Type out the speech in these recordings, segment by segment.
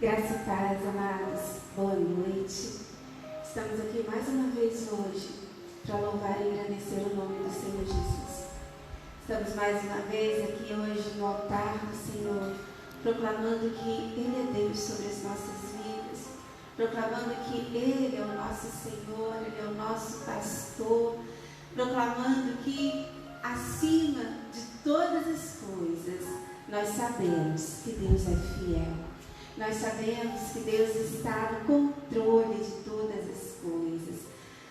Graça e paz, amados. Boa noite. Estamos aqui mais uma vez hoje para louvar e engrandecer o nome do Senhor Jesus. Estamos mais uma vez aqui hoje no altar do Senhor, proclamando que Ele é Deus sobre as nossas vidas, proclamando que Ele é o nosso Senhor, Ele é o nosso pastor, proclamando que acima de todas as coisas nós sabemos que Deus é fiel. Nós sabemos que Deus está no controle de todas as coisas.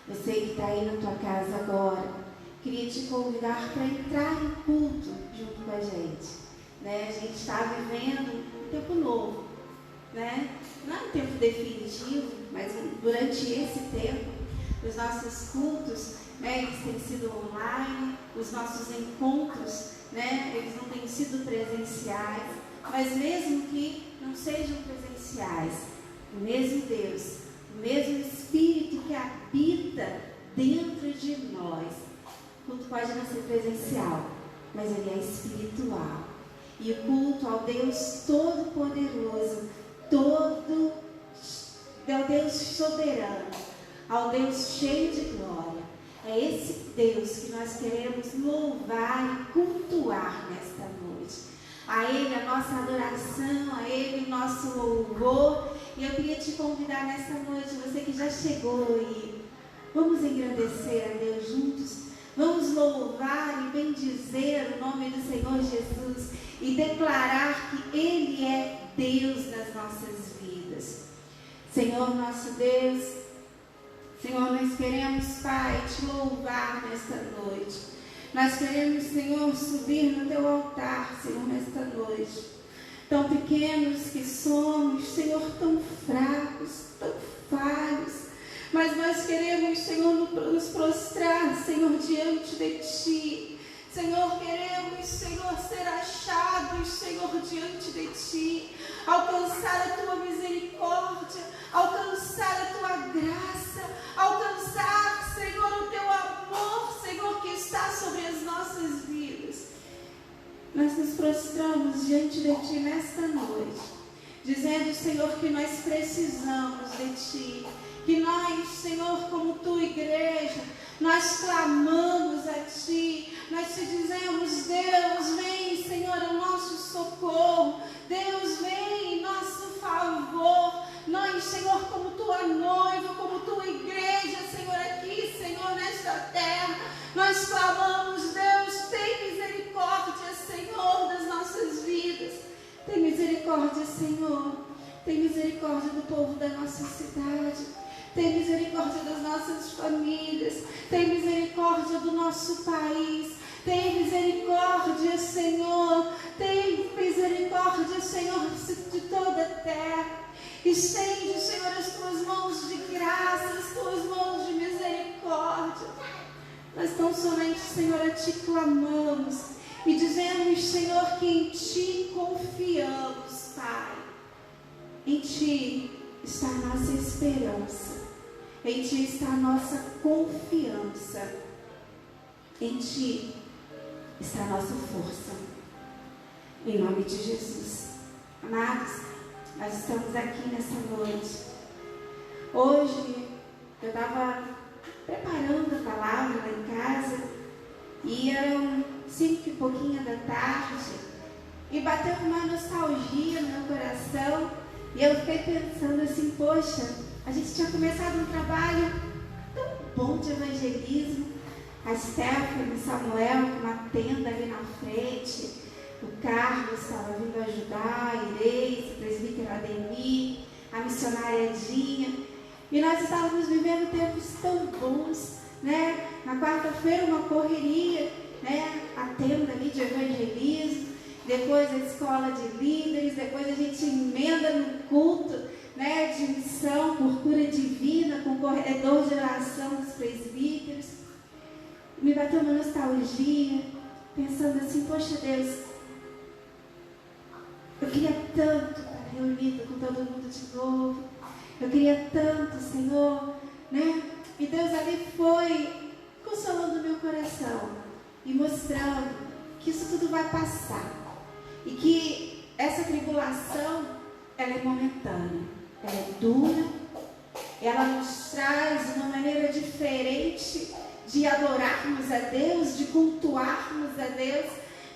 Você que está aí na tua casa agora, queria te convidar para entrar em culto junto com a gente. Né? A gente está vivendo um tempo novo. Né? Não é um tempo definitivo, mas durante esse tempo, os nossos cultos, né, eles têm sido online, os nossos encontros, né, eles não têm sido presenciais. Mas mesmo que não sejam presenciais, o mesmo Deus, o mesmo Espírito que habita dentro de nós, o culto pode não ser presencial, mas ele é espiritual. E o culto ao Deus Todo-Poderoso, ao Deus soberano, ao Deus cheio de glória, é esse Deus que nós queremos louvar e cultuar nesta noite. A Ele a nossa adoração, a Ele o nosso louvor. E eu queria te convidar nessa noite, você que já chegou, e vamos engrandecer a Deus juntos. Vamos louvar e bendizer o nome do Senhor Jesus e declarar que Ele é Deus nas nossas vidas. Senhor nosso Deus, Senhor, nós queremos, Pai, te louvar nesta noite. Nós queremos, Senhor, subir no teu altar, Senhor, nesta noite. Tão pequenos que somos, Senhor, tão fracos, tão falhos. Mas nós queremos, Senhor, nos prostrar, Senhor, diante de Ti. Senhor, queremos, Senhor, ser achados, Senhor, diante de Ti. Alcançar a Tua misericórdia, alcançar a Tua graça, alcançar, Senhor, o Teu amor, Senhor, que está sobre as nossas vidas. Nós nos prostramos diante de Ti nesta noite, dizendo, Senhor, que nós precisamos de Ti, que nós, Senhor, como Tua igreja, nós clamamos a Ti, nós te dizemos, Deus, vem, Senhor, ao nosso socorro, Deus, vem em nosso favor. Nós, Senhor, como Tua noiva, como Tua igreja, Senhor, aqui, Senhor, nesta terra, nós clamamos, Deus, tem misericórdia, Senhor, das nossas vidas. Tem misericórdia, Senhor. Tem misericórdia do povo da nossa cidade. Tem misericórdia das nossas famílias. Tem misericórdia do nosso país. Tem misericórdia, Senhor. Tem misericórdia, Senhor, de toda a terra. Estende, Senhor, as Tuas mãos de graça, as Tuas mãos de misericórdia. Nós tão somente, Senhor, a Ti clamamos e dizemos, Senhor, que em Ti confiamos, Pai. Em Ti está a nossa esperança. Em Ti está a nossa confiança. Em Ti está a nossa força. Em nome de Jesus. Amados, nós estamos aqui nessa noite. Hoje eu estava preparando a palavra lá em casa e eram 5 e pouquinho da tarde e bateu uma nostalgia no meu coração e eu fiquei pensando assim, poxa, a gente tinha começado um trabalho tão bom de evangelismo, a Stephanie, o Samuel com uma tenda ali na frente, o Carlos estava vindo ajudar, a Ireis, o presbítero Ademir, a missionária Edinha. E nós estávamos vivendo tempos tão bons, né? Na quarta-feira uma correria, né? A tenda ali de evangelismo, depois a escola de líderes, depois a gente emenda no culto, né? De missão por cura divina, com corredor de oração dos presbíteros. Me bateu uma nostalgia, pensando assim, poxa Deus, eu queria tanto estar reunido com todo mundo de novo. Eu queria tanto, Senhor, né? E Deus ali foi consolando meu coração e mostrando que isso tudo vai passar. E que essa tribulação, ela é momentânea, ela é dura, ela nos traz uma maneira diferente de adorarmos a Deus, de cultuarmos a Deus.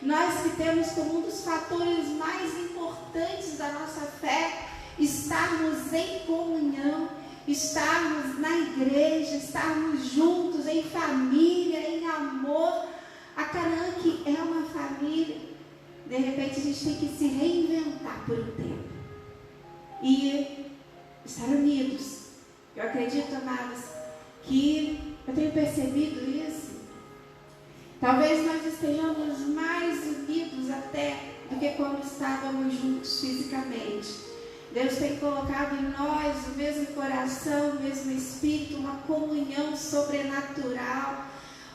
Nós que temos como um dos fatores mais importantes da nossa fé estarmos em comunhão, estarmos na igreja, estarmos juntos em família, em amor. A Canaã, que é uma família, de repente a gente tem que se reinventar por um tempo e estar unidos. Eu acredito, amados, que eu tenho percebido isso. Talvez nós estejamos mais unidos até do que quando estávamos juntos fisicamente. Deus tem colocado em nós o mesmo coração, o mesmo espírito, uma comunhão sobrenatural,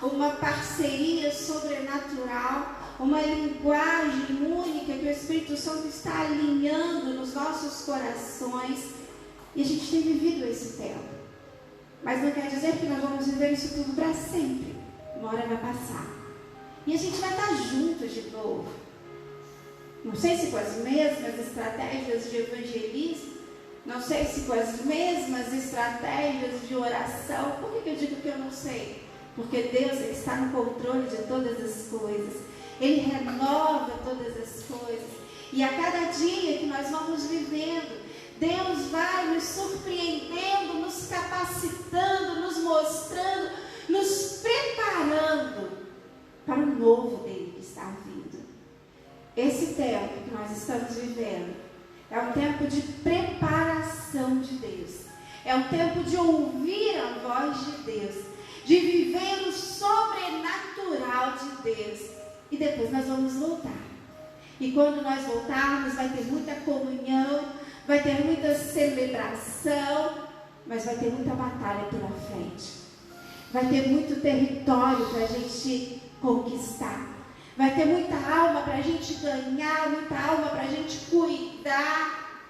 uma parceria sobrenatural, uma linguagem única que o Espírito Santo está alinhando nos nossos corações. E a gente tem vivido esse tempo. Mas não quer dizer que nós vamos viver isso tudo para sempre. Uma hora vai passar. E a gente vai estar juntos de novo. Não sei se com as mesmas estratégias de evangelismo, não sei se com as mesmas estratégias de oração. Por que eu digo que eu não sei? Porque Deus está no controle de todas as coisas. Ele renova todas as coisas. E a cada dia que nós vamos vivendo, Deus vai nos surpreendendo, nos capacitando, nos mostrando, nos preparando para o novo dele que está vindo. Esse tempo que nós estamos vivendo é um tempo de preparação de Deus. É um tempo de ouvir a voz de Deus, de viver o sobrenatural de Deus. E depois nós vamos voltar. E quando nós voltarmos, vai ter muita comunhão, vai ter muita celebração, mas vai ter muita batalha pela frente. Vai ter muito território para a gente conquistar. Vai ter muita alma para a gente ganhar, muita alma para a gente cuidar.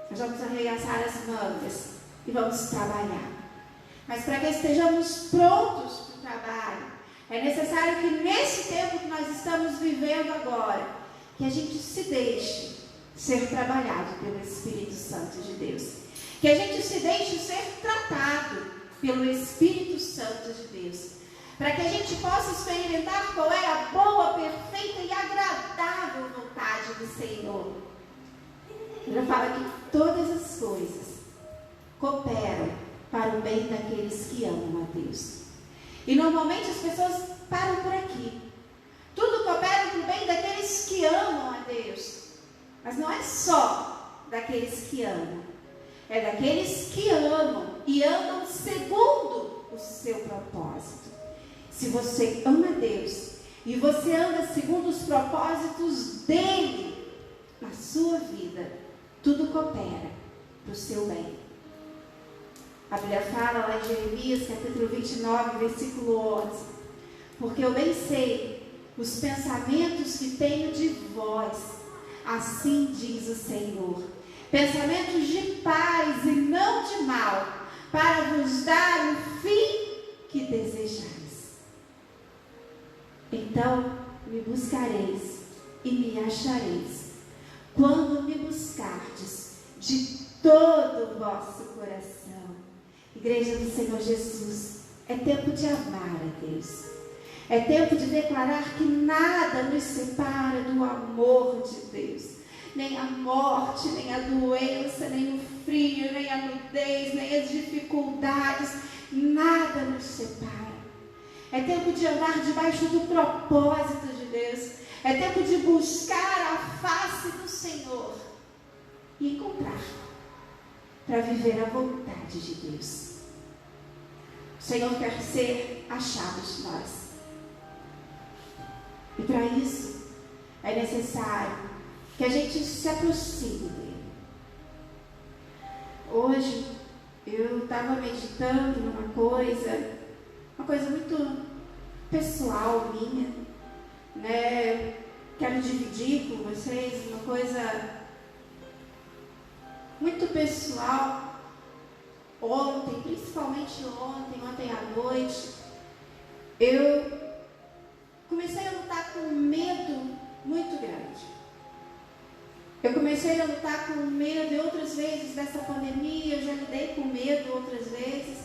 Nós vamos arregaçar as mangas e vamos trabalhar. Mas para que estejamos prontos para o trabalho, é necessário que nesse tempo que nós estamos vivendo agora, que a gente se deixe ser trabalhado pelo Espírito Santo de Deus. Que a gente se deixe ser tratado pelo Espírito Santo de Deus. Para que a gente possa experimentar qual é a boa, perfeita e agradável vontade do Senhor. Ele fala que todas as coisas cooperam para o bem daqueles que amam a Deus. E normalmente as pessoas param por aqui. Tudo coopera para o bem daqueles que amam a Deus. Mas não é só daqueles que amam. É daqueles que amam e andam segundo o seu propósito. Se você ama Deus e você anda segundo os propósitos dele na sua vida, tudo coopera para o seu bem. A Bíblia fala lá em Jeremias, capítulo 29, versículo 11. Porque eu bem sei os pensamentos que tenho de vós, assim diz o Senhor. Pensamentos de paz e não de mal, para vos dar o fim que desejais. Então me buscareis e me achareis, quando me buscardes de todo o vosso coração. Igreja do Senhor Jesus, é tempo de amar a Deus. É tempo de declarar que nada nos separa do amor de Deus. Nem a morte, nem a doença, nem o frio, nem a nudez, nem as dificuldades. Nada nos separa. É tempo de andar debaixo do propósito de Deus. É tempo de buscar a face do Senhor e encontrar para viver a vontade de Deus. O Senhor quer ser achado de nós. E para isso é necessário que a gente se aproxime dele. Hoje eu estava meditando numa coisa, uma coisa muito pessoal minha, né? Quero dividir com vocês uma coisa muito pessoal. Ontem, principalmente ontem à noite, eu comecei a lutar com um medo muito grande. Eu comecei a lutar com medo e outras vezes dessa pandemia, eu já lidei com medo outras vezes.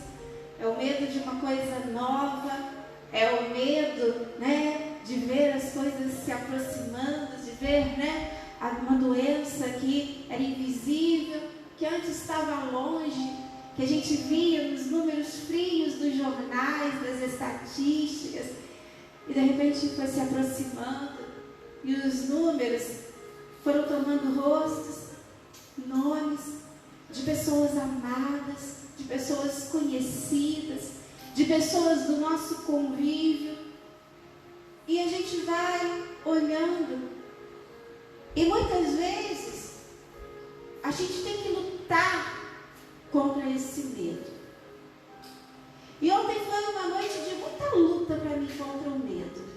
É o medo de uma coisa nova, é o medo, né, de ver as coisas se aproximando, de ver, né, uma doença que era invisível, que antes estava longe, que a gente via nos números frios dos jornais, das estatísticas, e de repente foi se aproximando, e os números foram tomando rostos, nomes de pessoas amadas, de pessoas conhecidas, de pessoas do nosso convívio, e a gente vai olhando, e muitas vezes a gente tem que lutar contra esse medo. E ontem foi uma noite de muita luta para mim contra o medo.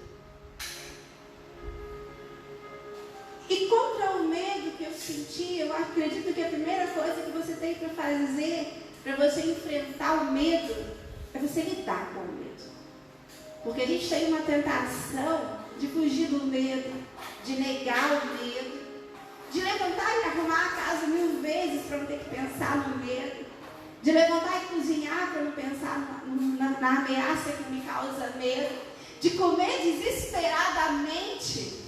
E contra o medo que eu senti, eu acredito que a primeira coisa que você tem para fazer, para você enfrentar o medo, é você lidar com o medo. Porque a gente tem uma tentação de fugir do medo, de negar o medo, de levantar e arrumar a casa 1000 vezes para não ter que pensar no medo, de levantar e cozinhar para não pensar na ameaça que me causa medo, de comer desesperadamente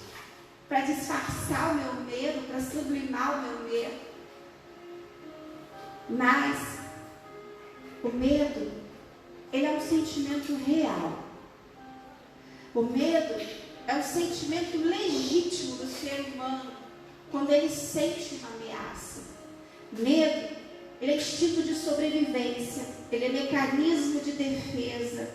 para disfarçar o meu medo, para sublimar o meu medo. Mas o medo, ele é um sentimento real. O medo é um sentimento legítimo do ser humano quando ele sente uma ameaça. Medo, ele é instinto de sobrevivência, ele é mecanismo de defesa.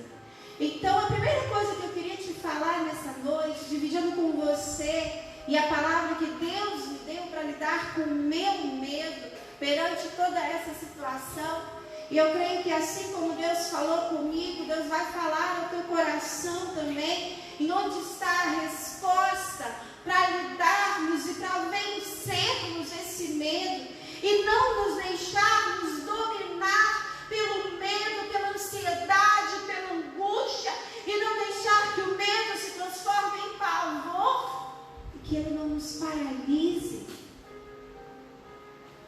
Então, a primeira coisa que eu queria te falar nessa noite, dividindo com você, e a palavra que Deus me deu para lidar com o meu medo perante toda essa situação, e eu creio que assim como Deus falou comigo, Deus vai falar ao teu coração também, em onde está a resposta para lidarmos e para vencermos esse medo, e não nos deixarmos dominar pelo medo, pela ansiedade, pela angústia, e não deixar que o medo se transforme em pavor, e que ele não nos paralise.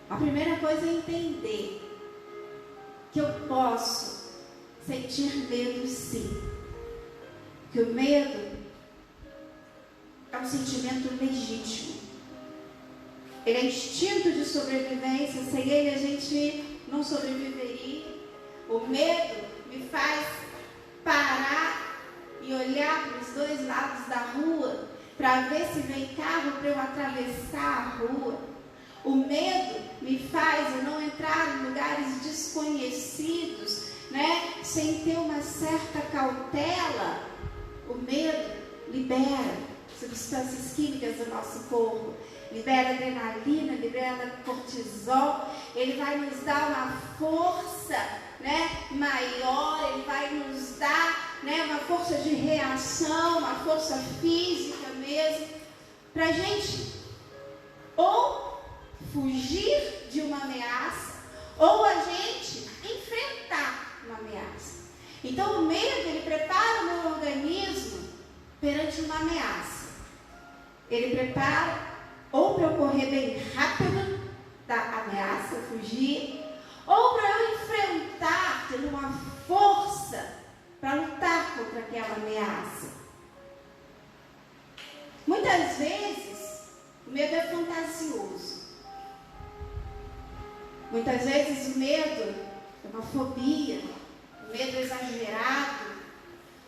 A primeira coisa é entender que eu posso sentir medo sim, que o medo é um sentimento legítimo, ele é instinto de sobrevivência, sem ele a gente não sobreviveria. O medo me faz parar e olhar para os dois lados da rua, para ver se vem carro para eu atravessar a rua. O medo me faz eu não entrar em lugares desconhecidos, né, sem ter uma certa cautela. O medo libera substâncias químicas do nosso corpo, libera adrenalina, libera cortisol, ele vai nos dar uma força, né, maior, ele vai nos dar, né, uma força de reação, uma força física mesmo, para a gente ou fugir de uma ameaça, ou a gente enfrentar uma ameaça. Então o medo, ele prepara o meu organismo perante uma ameaça. Ele prepara ou para eu correr bem rápido da ameaça, fugir, ou para eu enfrentar, tendo uma força para lutar contra aquela ameaça. Muitas vezes o medo é fantasioso. Muitas vezes o medo é uma fobia, o medo exagerado,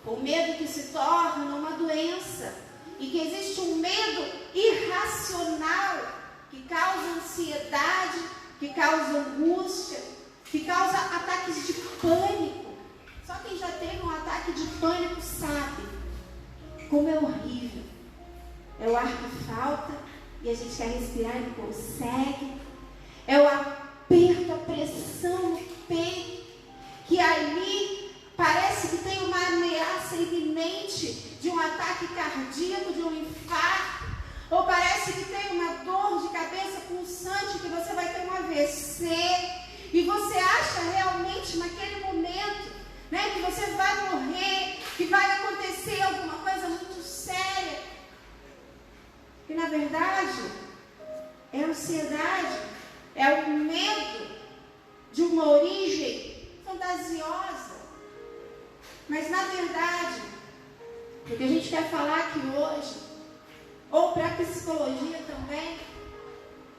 o medo que se torna uma doença, e que existe um medo irracional que causa ansiedade, que causa angústia, que causa ataques de pânico. Só quem já teve um ataque de pânico sabe como é horrível. É o ar que falta e a gente quer respirar e não consegue. É o aperto, a pressão no peito, que ali parece que tem uma ameaça iminente de um ataque cardíaco, de um infarto, ou parece que tem uma dor de cabeça pulsante, que você vai ter um AVC, e você acha realmente naquele momento, né, que você vai morrer, que vai acontecer alguma coisa muito séria, e na verdade é a ansiedade, é o medo de uma origem fantasiosa. Mas na verdade, o que a gente quer falar aqui hoje, ou para a psicologia também,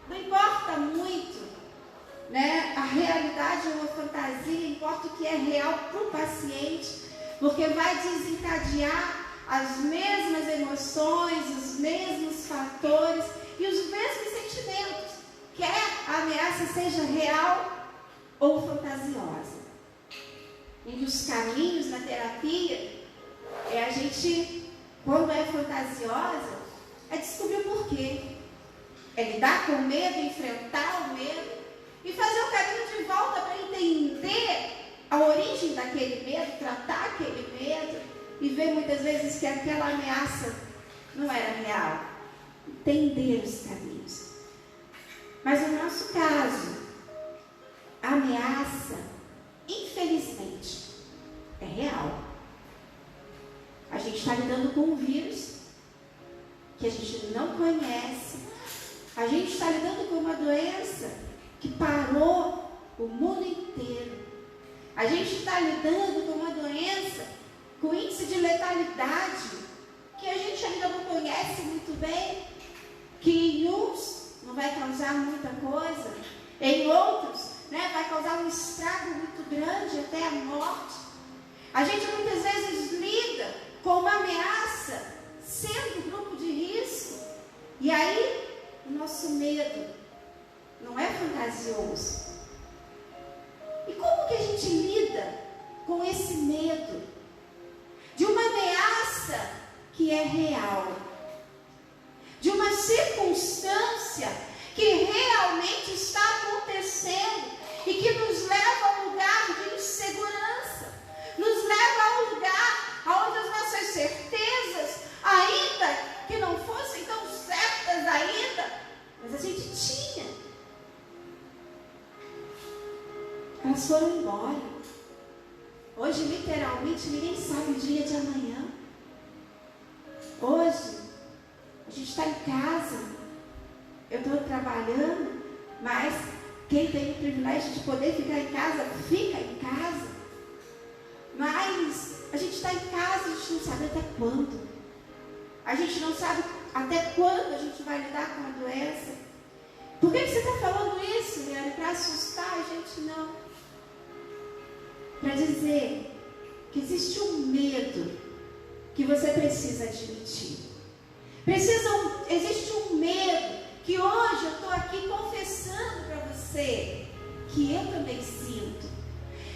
não importa muito, né, a realidade ou a fantasia, importa o que é real para o paciente, porque vai desencadear as mesmas emoções, os mesmos fatores e os mesmos sentimentos, quer a ameaça seja real ou fantasiosa. Um dos caminhos na terapia é a gente, quando é fantasiosa, é descobrir o porquê. É lidar com o medo, enfrentar o medo e fazer o caminho de volta para entender a origem daquele medo, tratar aquele medo e ver muitas vezes que aquela ameaça não era real. Entender os caminhos. Mas no nosso caso, a ameaça, infelizmente, é real. A gente está lidando com um vírus que a gente não conhece. A gente está lidando com uma doença que parou o mundo inteiro. A gente está lidando com uma doença com índice de letalidade que a gente ainda não conhece muito bem, que em uns não vai causar muita coisa, em outros, né, vai causar um estrago muito grande, até a morte. A gente muitas vezes lida com uma ameaça sendo grupo de risco, e aí o nosso medo não é fantasioso. E como que a gente lida com esse medo de uma ameaça que é real, de uma circunstância que realmente está acontecendo e que nos leva a um lugar de insegurança, nos leva a um lugar onde as nossas certezas, ainda que não fossem tão certas ainda, mas a gente tinha, elas foram embora. Hoje, literalmente, ninguém sabe o dia de amanhã. Hoje, a gente está em casa, eu estou trabalhando, mas quem tem o privilégio de poder ficar em casa, fica em casa. Mas a gente está em casa, a gente não sabe até quando. A gente não sabe até quando a gente vai lidar com a doença. Por que você está falando isso, Liane? Para assustar a gente? Não. Para dizer que existe um medo que você precisa admitir. Existe um medo que hoje eu estou aqui confessando para você que eu também sinto.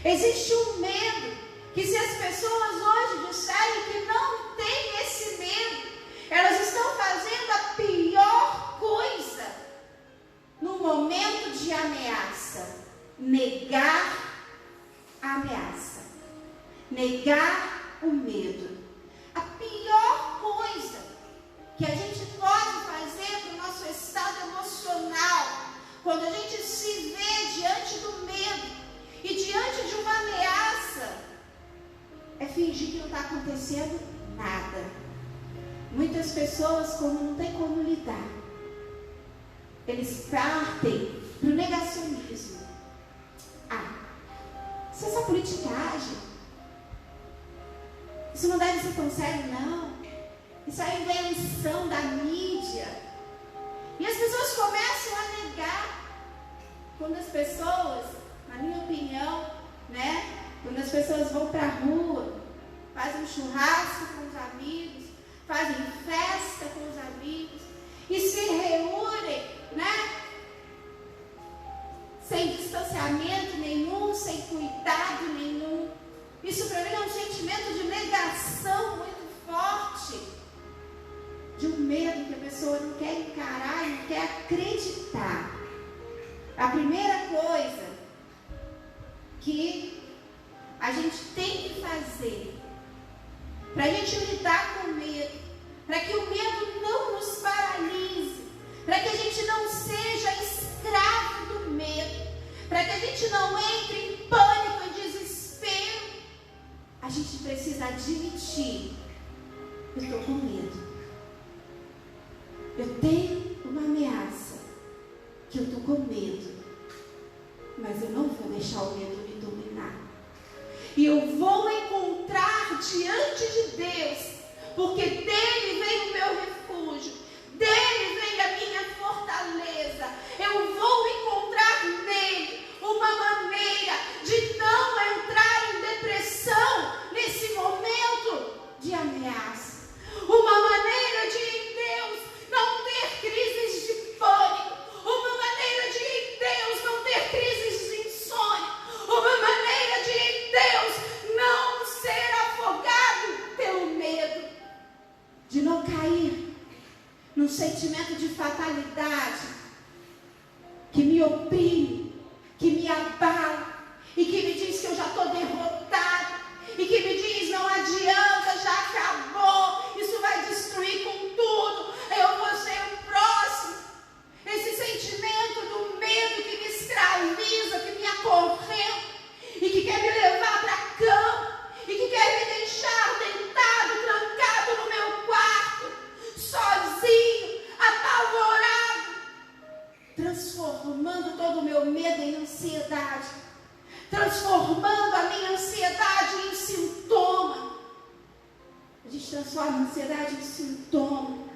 Existe um medo que, se as pessoas hoje disserem que não tem esse medo, elas estão fazendo a pior coisa no momento de ameaça: negar a ameaça, negar o medo. A pior coisa que a gente pode fazer para o nosso estado emocional, quando a gente se vê diante do medo e diante de uma ameaça, é fingir que não está acontecendo nada. Muitas pessoas, como não tem como lidar, eles partem para o negacionismo. Isso é só politicagem. Isso não deve ser tão sério, não. Isso é invenção da mídia. E as pessoas começam a negar. Quando as pessoas, na minha opinião, né, quando as pessoas vão para a rua, fazem um churrasco com os amigos, fazem festa com os amigos e se reúnem, né, sem distanciamento nenhum, sem cuidado nenhum. Isso para mim é um sentimento de negação muito forte, de um medo que a pessoa não quer encarar e não quer acreditar. A primeira coisa que a gente tem que fazer para a gente lidar com o medo, para que o medo não nos paralise, para que a gente não seja escravo do medo, para que a gente não entre em pânico e desespero, a gente precisa admitir: eu estou com medo, eu tenho uma ameaça, com medo, mas eu não vou deixar o medo me dominar. E eu vou encontrar diante de Deus, porque dele vem o meu refúgio, dele vem a minha fortaleza. Eu vou encontrar nele uma maneira de não entrar em depressão nesse momento de ameaça, uma maneira de em Deus não ter crises de pânico, uma maneira de em Deus não ter crises de insônia, uma maneira de em Deus não ser afogado pelo medo, de não cair num sentimento de fatalidade que me oprime, que me abala e que me diz que eu já estou derrotado e que me diz não adianta, já acabou, isso vai destruir com tudo, eu vou ser o próximo. Esse sentimento do medo que me escraviza, que me acorrenta e que quer me levar para a cama e que quer me deixar deitado, trancado no meu quarto, sozinho, apavorado, transformando todo o meu medo em ansiedade, transformando a minha ansiedade em sintoma. A gente transforma a ansiedade em sintoma.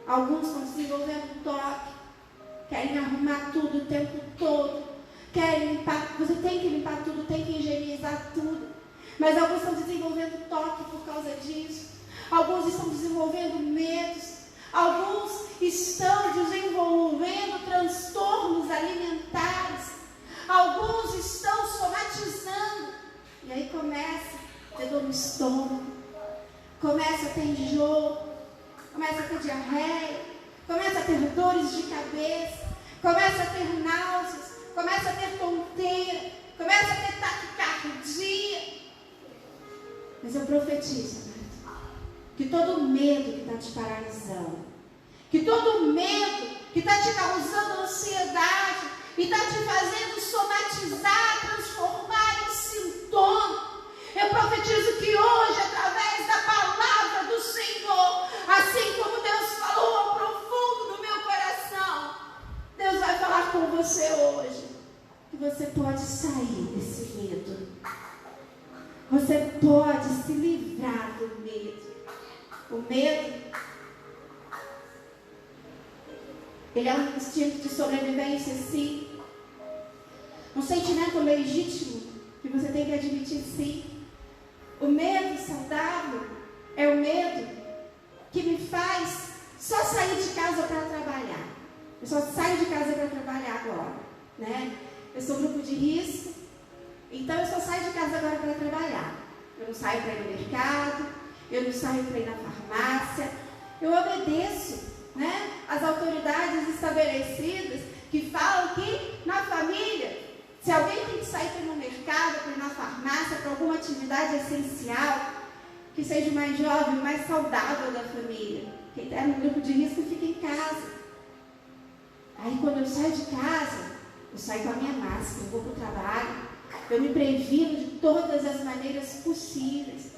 Alguns estão desenvolvendo toque, querem arrumar tudo o tempo todo, querem limpar, você tem que limpar tudo, tem que higienizar tudo, mas alguns estão desenvolvendo toque por causa disso, alguns estão desenvolvendo medos, alguns estão desenvolvendo transtornos alimentares, alguns estão somatizando, e aí começa a ter dor no estômago, começa a ter enjoo, começa a ter diarreia, começa a ter dores de cabeça, começa a ter náuseas, começa a ter tonteira, começa a ter taquicardia. Mas eu profetizo, que todo medo que está te paralisando, que todo medo que está te causando ansiedade e está te fazendo somatizar, transformar em sintoma, eu profetizo que hoje, através da palavra do Senhor, assim como Deus falou ao profundo do meu coração, Deus vai falar com você hoje, que você pode sair desse medo, você pode se livrar do medo. O medo, ele é um instinto de sobrevivência, sim, um sentimento legítimo que você tem que admitir, sim. O medo saudável é o medo que me faz só sair de casa para trabalhar. Eu só saio de casa para trabalhar agora, né? Eu sou grupo de risco, então eu só saio de casa agora para trabalhar. Eu não saio para ir no mercado, eu não saio para ir na farmácia, eu obedeço, né, as autoridades estabelecidas que falam que na família, se alguém tem que sair para ir no mercado, para ir na farmácia, para alguma atividade essencial, que seja o mais jovem, o mais saudável da família. Quem está no grupo de risco fica em casa. Aí quando eu saio de casa, eu saio com a minha máscara, eu vou para o trabalho, eu me previno de todas as maneiras possíveis.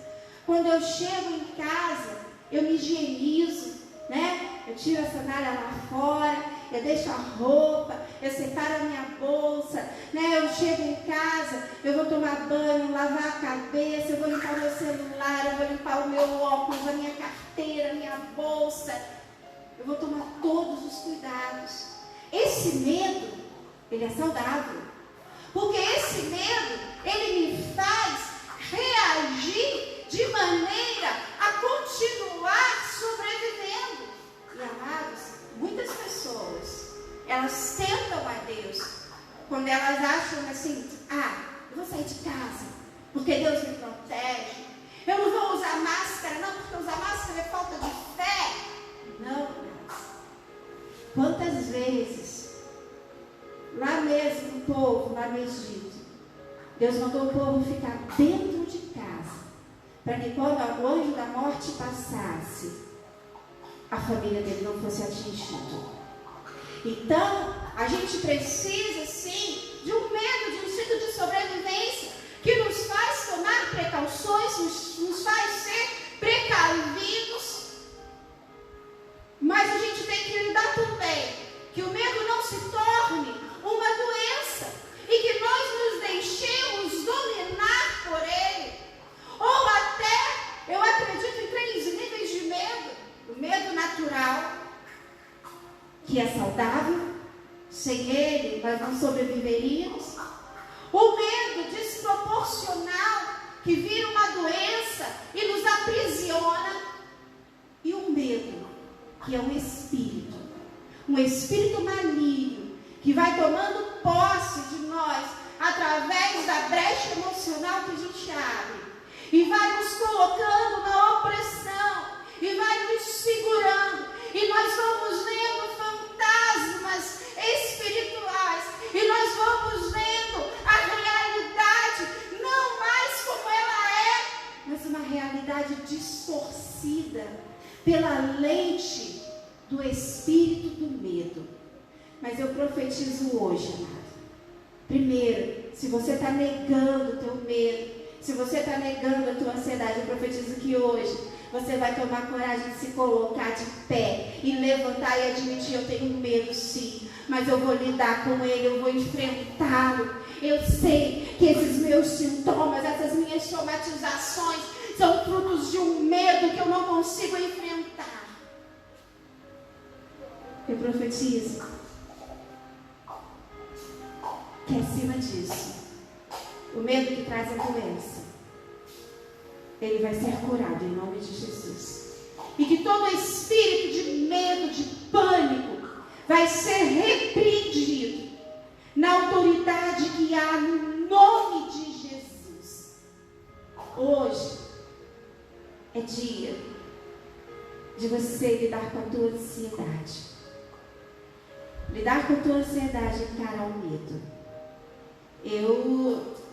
Quando eu chego em casa, eu me higienizo, né? Eu tiro a sandália lá fora, eu deixo a roupa, eu separo a minha bolsa, né? Eu chego em casa, eu vou tomar banho, lavar a cabeça, eu vou limpar o meu celular, eu vou limpar o meu óculos, a minha carteira, a minha bolsa. Eu vou tomar todos os cuidados. Esse medo, ele é saudável, porque esse medo, ele me faz reagir de maneira a continuar sobrevivendo. E amados, muitas pessoas, elas tentam a Deus quando elas acham assim, eu vou sair de casa porque Deus me protege, eu não vou usar máscara não, porque usar máscara é falta de fé. Não, amados. Quantas vezes lá mesmo o povo, lá no Egito, Deus mandou o povo ficar dentro de casa, para que quando o anjo da morte passasse, a família dele não fosse atingida. Então, a gente precisa sim de um medo, de um instinto de sobrevivência, que nos faz tomar precauções, nos faz ser precavidos, mas a gente tem que lidar também, que o medo não se torne que é saudável. Sem ele, nós não sobreviveríamos. O medo desproporcional, que vira uma doença e nos aprisiona. E o medo, que é um espírito maligno, que vai tomando posse de nós, através da brecha emocional que a gente abre, e vai nos colocando na opressão, e vai nos segurando, e nós vamos vendo fantasmas espirituais, e nós vamos vendo a realidade não mais como ela é, mas uma realidade distorcida pela lente do espírito do medo. Mas eu profetizo hoje, amado. Primeiro, se você está negando o teu medo, se você está negando a tua ansiedade, eu profetizo que hoje você vai tomar coragem de se colocar de pé e levantar e admitir: eu tenho medo sim, mas eu vou lidar com ele, eu vou enfrentá-lo. Eu sei que esses meus sintomas, essas minhas somatizações são frutos de um medo que eu não consigo enfrentar. Eu profetizo que acima disso, o medo que traz a doença, ele vai ser curado em nome de Jesus. E que todo espírito de medo, de pânico, vai ser repreendido na autoridade que há no nome de Jesus. Hoje é dia de você lidar com a tua ansiedade. Lidar com a tua ansiedade e encarar o medo.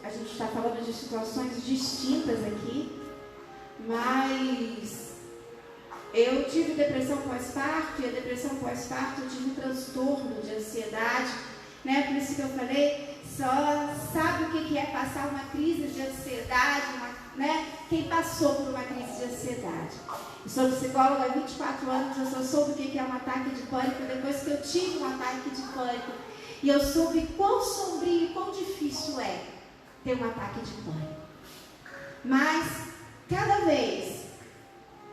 A gente está falando de situações distintas aqui, mas eu tive depressão pós-parto, e a depressão pós-parto eu tive um transtorno de ansiedade, né? Por isso que eu falei, só sabe o que é passar uma crise de ansiedade, né? Quem passou por uma crise de ansiedade. Eu sou psicóloga há 24 anos, eu só soube o que é um ataque de pânico depois que eu tive um ataque de pânico. E eu soube quão sombrio e quão difícil é ter um ataque de pânico. Mas, cada vez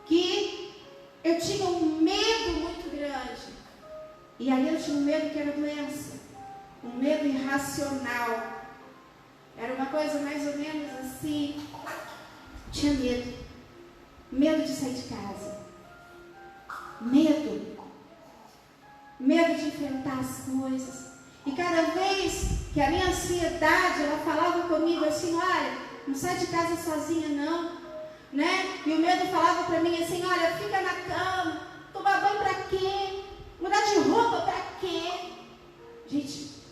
que eu tinha um medo muito grande, e ali eu tinha um medo que era doença, um medo irracional, era uma coisa mais ou menos assim, tinha medo de sair de casa, medo de enfrentar as coisas. E cada vez que a minha ansiedade, ela falava comigo assim: olha, não sai de casa sozinha não, né? E o medo falava para mim assim: olha, fica na cama, tomar banho para quê? Mudar de roupa para quê? Gente,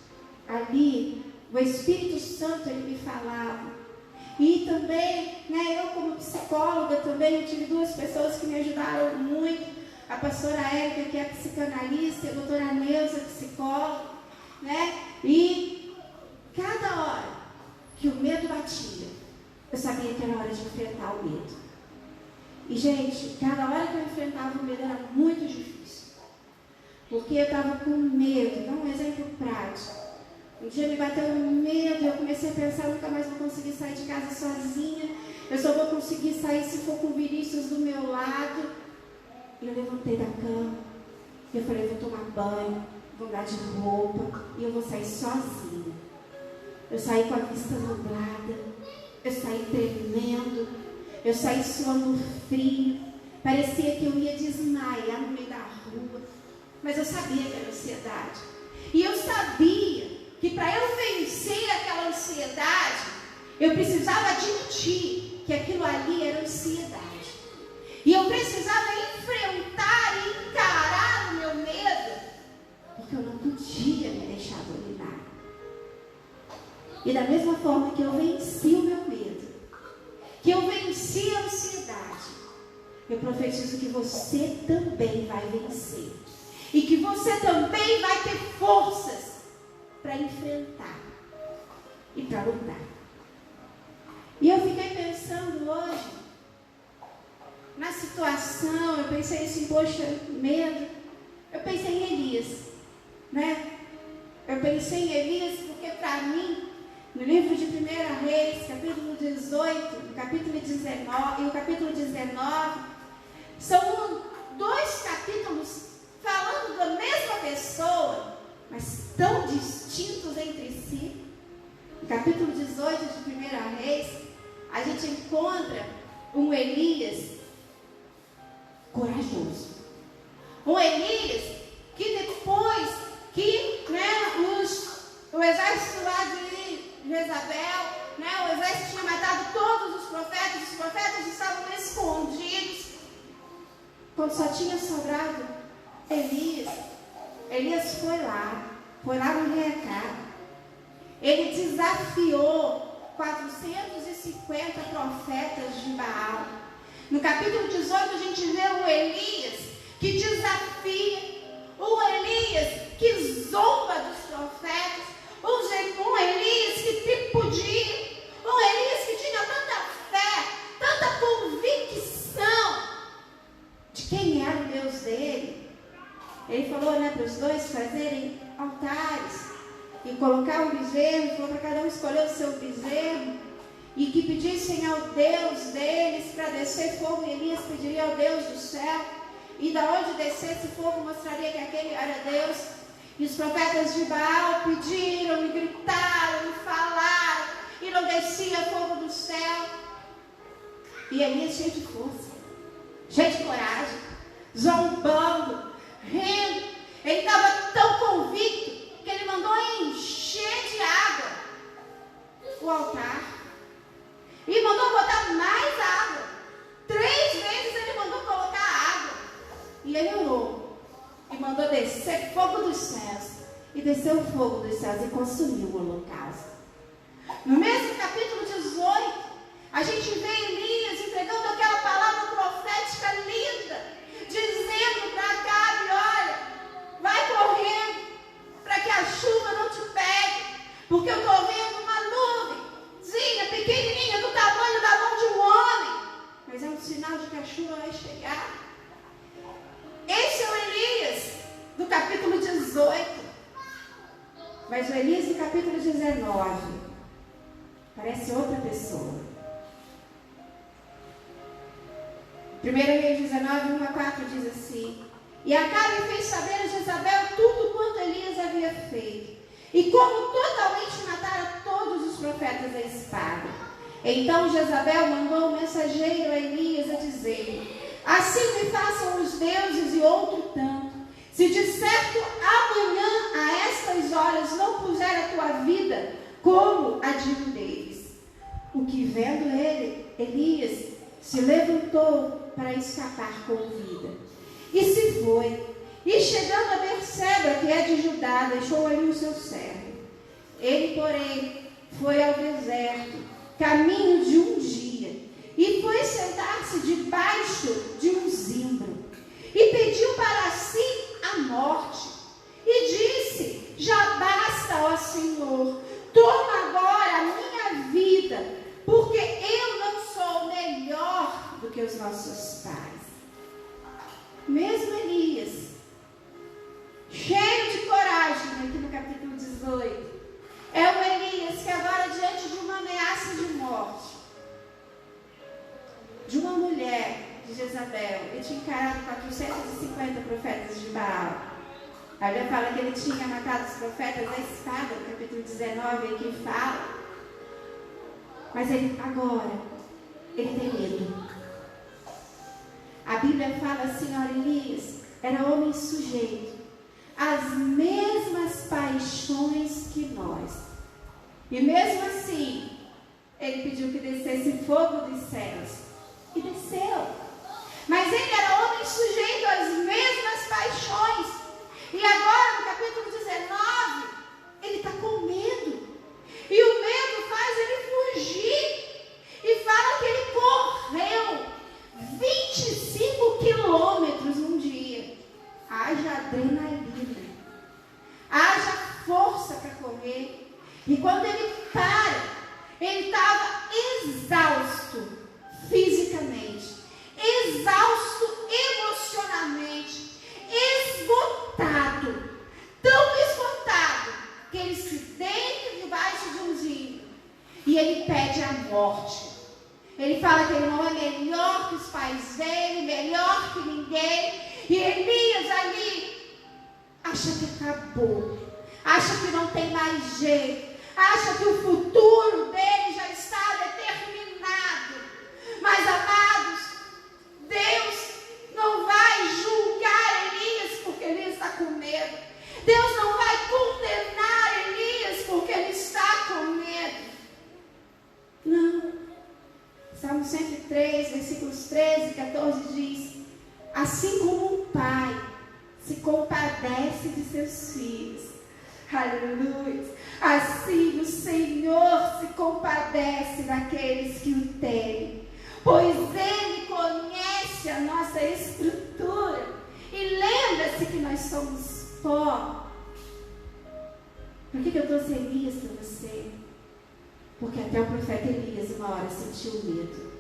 ali o Espírito Santo, ele me falava. E também, né, eu como psicóloga também, eu tive duas pessoas que me ajudaram muito. A pastora Érica, que é psicanalista, e a doutora Neuza, psicóloga, né? E cada hora que o medo batia, eu sabia que era hora de enfrentar o medo. E, gente, cada hora que eu enfrentava o medo era muito difícil. Porque eu estava com medo. Dá um exemplo prático. Um dia me bateu um medo, eu comecei a pensar: eu nunca mais vou conseguir sair de casa sozinha. Eu só vou conseguir sair se for com o Vinícius do meu lado. E eu levantei da cama. E eu falei: vou tomar banho, vou mudar de roupa e eu vou sair sozinha. Eu saí com a vista nublada, eu saí tremendo, eu saí suando frio, parecia que eu ia desmaiar no meio da rua, mas eu sabia que era ansiedade. E eu sabia que para eu vencer aquela ansiedade, eu precisava admitir que aquilo ali era ansiedade. E eu precisava enfrentar e encarar o meu medo, porque eu não podia me deixar dominar. E da mesma forma que eu venci o meu medo, que eu venci a ansiedade, eu profetizo que você também vai vencer. E que você também vai ter forças para enfrentar e para lutar. E eu fiquei pensando hoje na situação, eu pensei assim: poxa, medo. Eu pensei em Elias, né? Eu pensei em Elias porque para mim, no livro de 1 Reis, capítulo 18, capítulo 19 e o capítulo 19, são dois capítulos falando da mesma pessoa. tão distintos entre si. No capítulo 18 de 1 Reis, a gente encontra um Elias corajoso. Um Elias que depois que o exército lá de Jezabel, o exército tinha matado todos os profetas estavam escondidos. Quando só tinha sobrado Elias foi lá no rei Acabe. Ele desafiou 450 profetas de Baal. No capítulo 18 a gente vê um Elias que desafia, um Elias que zomba dos profetas, um Elias que tripudia, um Elias que tinha tanta fé, tanta convicção de quem era o Deus dele. Ele falou para os dois fazerem altares e colocar um bezerro, falou para cada um escolher o seu bezerro e que pedissem ao Deus deles para descer fogo, e Elias pediria ao Deus do céu, e da onde descesse fogo mostraria que aquele era Deus. E os profetas de Baal pediram e gritaram e falaram, e não descia fogo do céu. E Elias, cheio de força, cheio de coragem, zombando, rindo, ele estava tão convicto que ele mandou encher de água o altar e mandou botar mais água. 3 vezes ele mandou colocar água, e ele orou e mandou descer fogo dos céus, e desceu o fogo dos céus e consumiu o holocausto. No mesmo capítulo 18 a gente vê Elias entregando aquela palavra profética linda, dizendo para Acabe: olha, vai correndo para que a chuva não te pegue, porque eu estou vendo uma nuvenzinha pequenininha do tamanho da mão de um homem, mas é um sinal de que a chuva vai chegar. Esse é o Elias do capítulo 18. Mas o Elias do capítulo 19 parece outra pessoa. 1 Reis 19, 1-4 diz assim: e Acabe fez saber a Jezabel tudo quanto Elias havia feito, e como totalmente matara todos os profetas à espada. Então Jezabel mandou um mensageiro a Elias a dizer: assim me façam os deuses e outro tanto, se de certo amanhã a estas horas não puser a tua vida como a de um deles. O que vendo ele, Elias se levantou para escapar com vida, e se foi, e chegando a Berseba, que é de Judá, deixou ali o seu servo. Ele, porém, foi ao deserto, caminho de um dia, e foi sentar-se debaixo de um zimbro, e pediu para si a morte, e disse: já basta, ó Senhor, toma agora a minha vida, porque eu não sou melhor do que os nossos pais. Mesmo Elias, cheio de coragem, aqui no capítulo 18, é o Elias que agora, diante de uma ameaça de morte, de uma mulher de Jezabel, ele tinha encarado 450 profetas de Baal. A Bíblia fala que ele tinha matado os profetas à espada, no capítulo 19, aqui fala. Mas ele, agora, ele tem medo. A Bíblia fala assim: olha, Elias era homem sujeito às mesmas paixões que nós. E mesmo assim, ele pediu que descesse fogo dos céus. E desceu. Mas ele era homem sujeito às mesmas paixões. E agora, no capítulo 19, ele está com medo. E o medo faz ele fugir. E fala que ele correu 25 quilômetros num dia. Haja adrenalina, haja força para correr. E quando ele para, ele estava exausto fisicamente, exausto emocionalmente, esgotado, tão esgotado que ele se deita debaixo de um zimbro e ele pede a morte. Ele fala que ele não é melhor que os pais dele, melhor que ninguém. E Elias ali acha que acabou. acha que não tem mais jeito, acha que o futuro dele já está determinado. Mas, amados, Deus não vai julgar Elias porque ele está com medo. Deus não vai condenar Elias porque ele está com medo. Não. Salmo 103, versículos 13 e 14 diz: assim como um pai se compadece de seus filhos, aleluia, assim o Senhor se compadece daqueles que o temem, pois Ele conhece a nossa estrutura e lembra-se que nós somos pó. Por que eu trouxe Elias para você? Porque até o profeta Elias uma hora sentiu medo.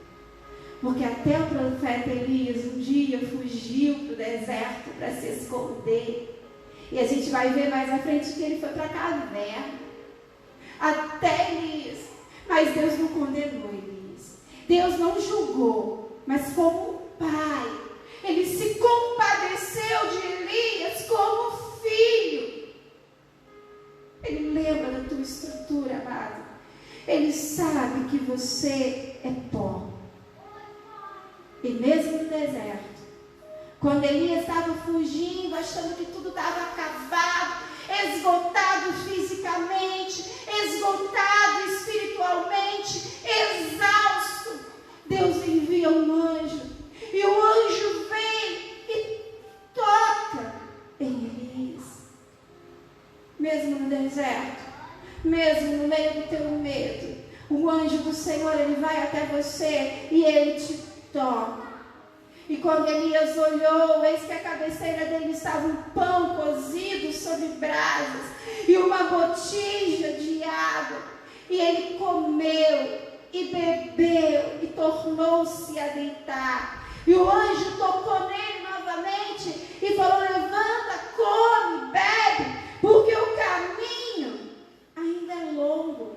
Porque até o profeta Elias um dia fugiu para o deserto para se esconder. E a gente vai ver mais à frente que ele foi para a caverna. Até Elias. Mas Deus não condenou Elias. Deus não julgou. Mas como um pai, ele se compadeceu de Elias como filho. Ele lembra da tua estrutura, amado. Ele sabe que você é pó. E mesmo no deserto, quando Elias estava fugindo, achando que tudo estava acabado, esgotado fisicamente, esgotado espiritualmente, exausto, Deus envia um anjo. E o anjo vem e toca em Elias. Mesmo no deserto, mesmo no meio do teu medo, o anjo do Senhor, ele vai até você e ele te toca. E quando Elias olhou, eis que a cabeceira dele estava um pão cozido sobre brasas e uma botija de água. E ele comeu e bebeu e tornou-se a deitar. E o anjo tocou nele novamente e falou: levanta, come, bebe, porque o caminho ainda é longo.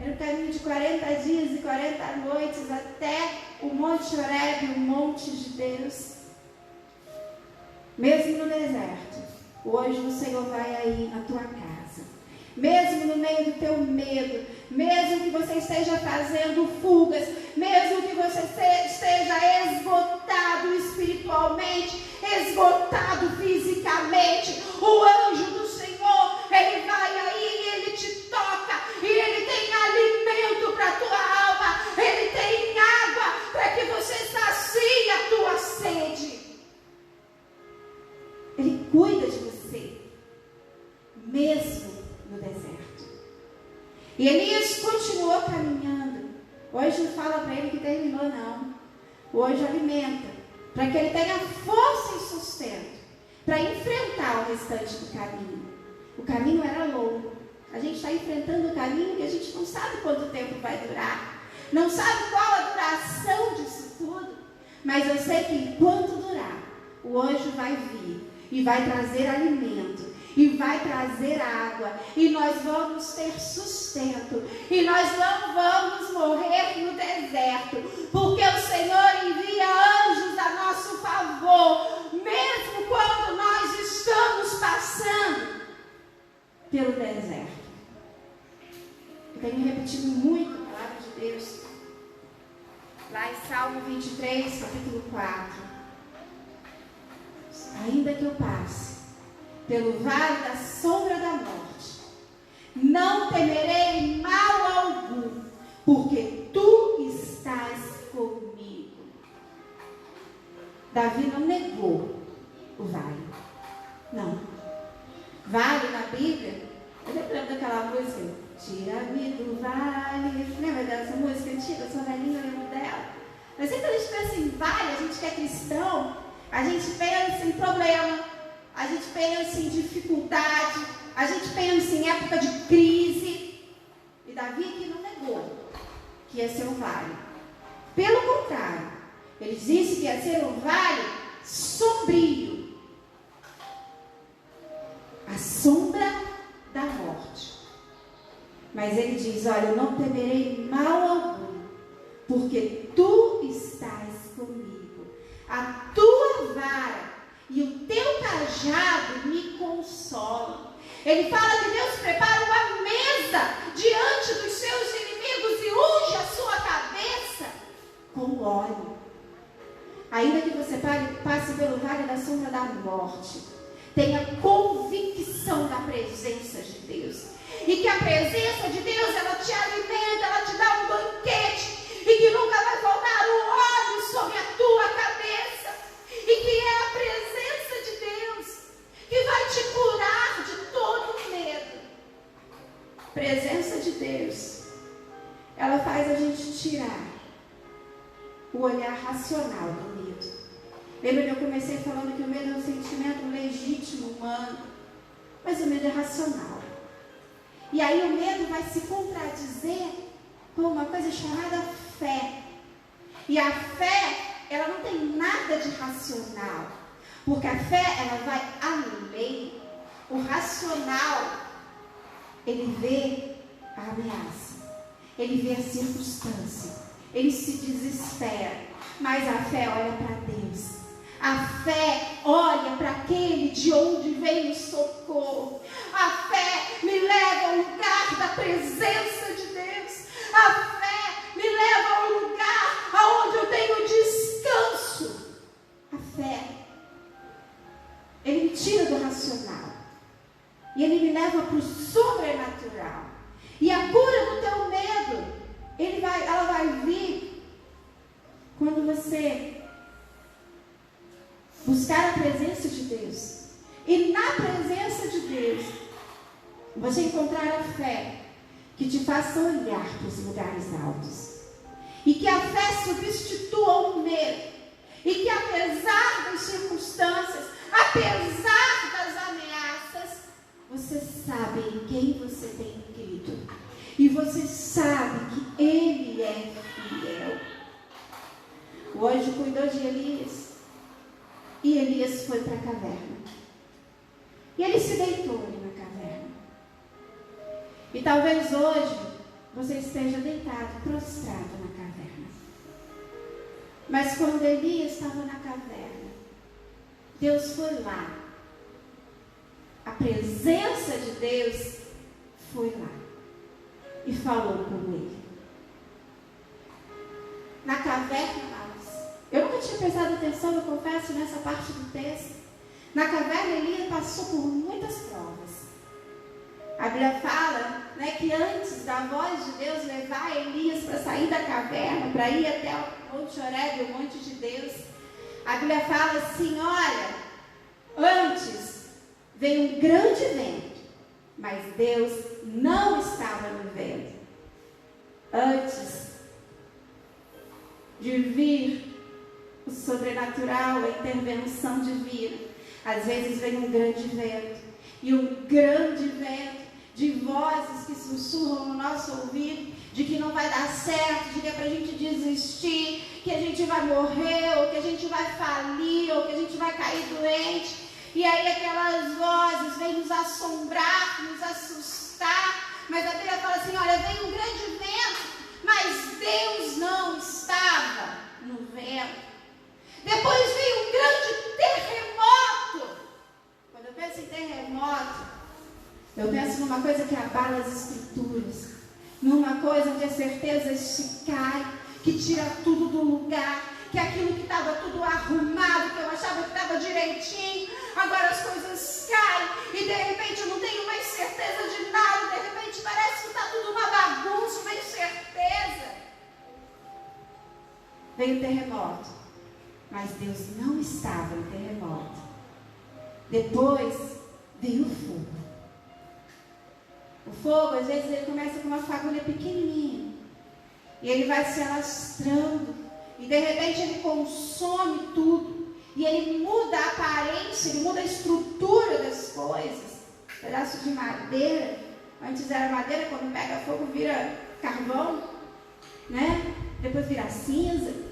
Era um caminho de 40 dias e 40 noites até o Monte Horebe, o monte de Deus. Mesmo no deserto, o anjo do Senhor vai aí na tua casa. Mesmo no meio do teu medo, mesmo que você esteja fazendo fugas, mesmo que você esteja esgotado espiritualmente, esgotado fisicamente, o anjo do Senhor, ele vai aí e ele te toca, e ele tem alimento para a tua alma, ele tem água para que você sacie a tua sede. Ele cuida de você, mesmo no deserto. E Elias continuou caminhando. Hoje não fala para ele que terminou, não. Hoje alimenta, para que ele tenha força e sustento para enfrentar o restante do caminho. O caminho era longo. A gente está enfrentando um caminho que a gente não sabe quanto tempo vai durar, não sabe qual a duração disso tudo, mas eu sei que enquanto durar, o anjo vai vir e vai trazer alimento, e vai trazer água, e nós vamos ter sustento, e nós não vamos morrer no deserto, porque o Senhor envia anjos a nosso favor, mesmo quando nós estamos passando pelo deserto. Eu tenho repetido muito a palavra de Deus, lá em Salmo 23, capítulo 4. Ainda que eu passe pelo vale da sombra da morte, não temerei mal algum, porque tu estás comigo. Davi não negou o vale. Não. Vale na Bíblia, eu lembro daquela música, tira-me do vale. Lembra dessa música antiga? Eu sou velhinha, eu lembro dela. Mas sempre a gente pensa em vale, a gente que é cristão, a gente pensa em problema, a gente pensa em dificuldade, a gente pensa em época de crise. E Davi aqui não negou que ia ser um vale. Pelo contrário, ele disse que ia ser um vale sombrio, a sombra da morte. Mas ele diz: olha, eu não temerei mal algum, porque tu estás comigo. A tua vara e o teu cajado me consolam. Ele fala que Deus prepara uma mesa diante dos seus inimigos e unge a sua cabeça com óleo. Ainda que você passe pelo vale da sombra da morte, tenha convicção da presença de Deus. E que a presença de Deus, ela te alimenta, ela te dá um banquete. E que nunca vai faltar o óleo sobre a tua cabeça. E que é a presença de Deus que vai te curar de todo medo. Presença de Deus, ela faz a gente tirar o olhar racional do medo. Lembra que eu comecei falando que o medo é um sentimento legítimo, humano, mas o medo é racional. E aí o medo vai se contradizer com uma coisa chamada fé. E a fé, ela não tem nada de racional, porque a fé, ela vai além. O racional, ele vê a ameaça, ele vê a circunstância, ele se desespera, mas a fé olha para Deus. A fé olha para aquele de onde vem o socorro. A fé me leva ao lugar da presença de Deus. A fé me leva ao lugar aonde eu tenho descanso. A fé, ele me tira do racional e ele me leva para o sobrenatural. E a cura do teu medo, ela vai vir quando você buscar a presença de Deus. E na presença de Deus, você encontrar a fé que te faça olhar para os lugares altos. E que a fé substitua o medo. E que apesar das circunstâncias, apesar das ameaças, você sabe em quem você tem crido. E você sabe que Ele é fiel. O anjo cuidou de Elias. E Elias foi para a caverna. E ele se deitou ali na caverna. E talvez hoje você esteja deitado, prostrado na caverna. Mas quando Elias estava na caverna, Deus foi lá. A presença de Deus foi lá e falou com ele. Na caverna, eu nunca tinha prestado atenção, eu confesso, nessa parte do texto. Na caverna, Elias passou por muitas provas. A Bíblia fala, né, que antes da voz de Deus levar Elias para sair da caverna, para ir até o Monte Horebe, o Monte de Deus, a Bíblia fala assim, olha, antes veio um grande vento, mas Deus não estava no vento. Antes de vir o sobrenatural, a intervenção divina, às vezes vem um grande vento, e um grande vento de vozes que sussurram no nosso ouvido, de que não vai dar certo, de que é para a gente desistir, que a gente vai morrer, ou que a gente vai falir, ou que a gente vai cair doente, e aí aquelas vozes vêm nos assombrar, nos assustar, mas a Bíblia fala assim, olha, vem um grande vento, mas Deus não estava no vento. Depois veio um grande terremoto. Quando eu penso em terremoto, eu penso numa coisa que abala as estruturas, numa coisa onde as certezas se caem, que tira tudo do lugar, que aquilo que estava tudo arrumado, que eu achava que estava direitinho, agora as coisas caem e de repente eu não tenho mais certeza de nada, de repente parece que está tudo uma bagunça, não tenho certeza. Veio o terremoto, mas Deus não estava no terremoto. Depois veio o fogo. O fogo, às vezes, ele começa com uma fagulha pequenininha. E ele vai se alastrando. E, de repente, ele consome tudo. E ele muda a aparência, ele muda a estrutura das coisas. Um pedaço de madeira. Antes era madeira, quando pega fogo vira carvão. Né? Depois vira cinza.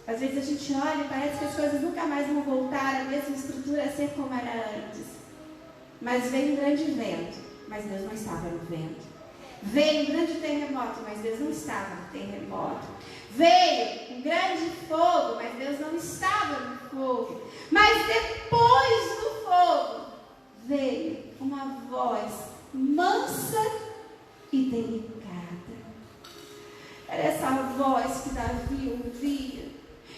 Às vezes a gente olha e parece que as coisas nunca mais vão voltar a mesma estrutura a ser como era antes. Mas veio um grande vento, mas Deus não estava no vento. Veio um grande terremoto, mas Deus não estava no terremoto. Veio um grande fogo, mas Deus não estava no fogo. Mas depois do fogo, veio um voz mansa e delicada. Era essa voz que Davi ouvia,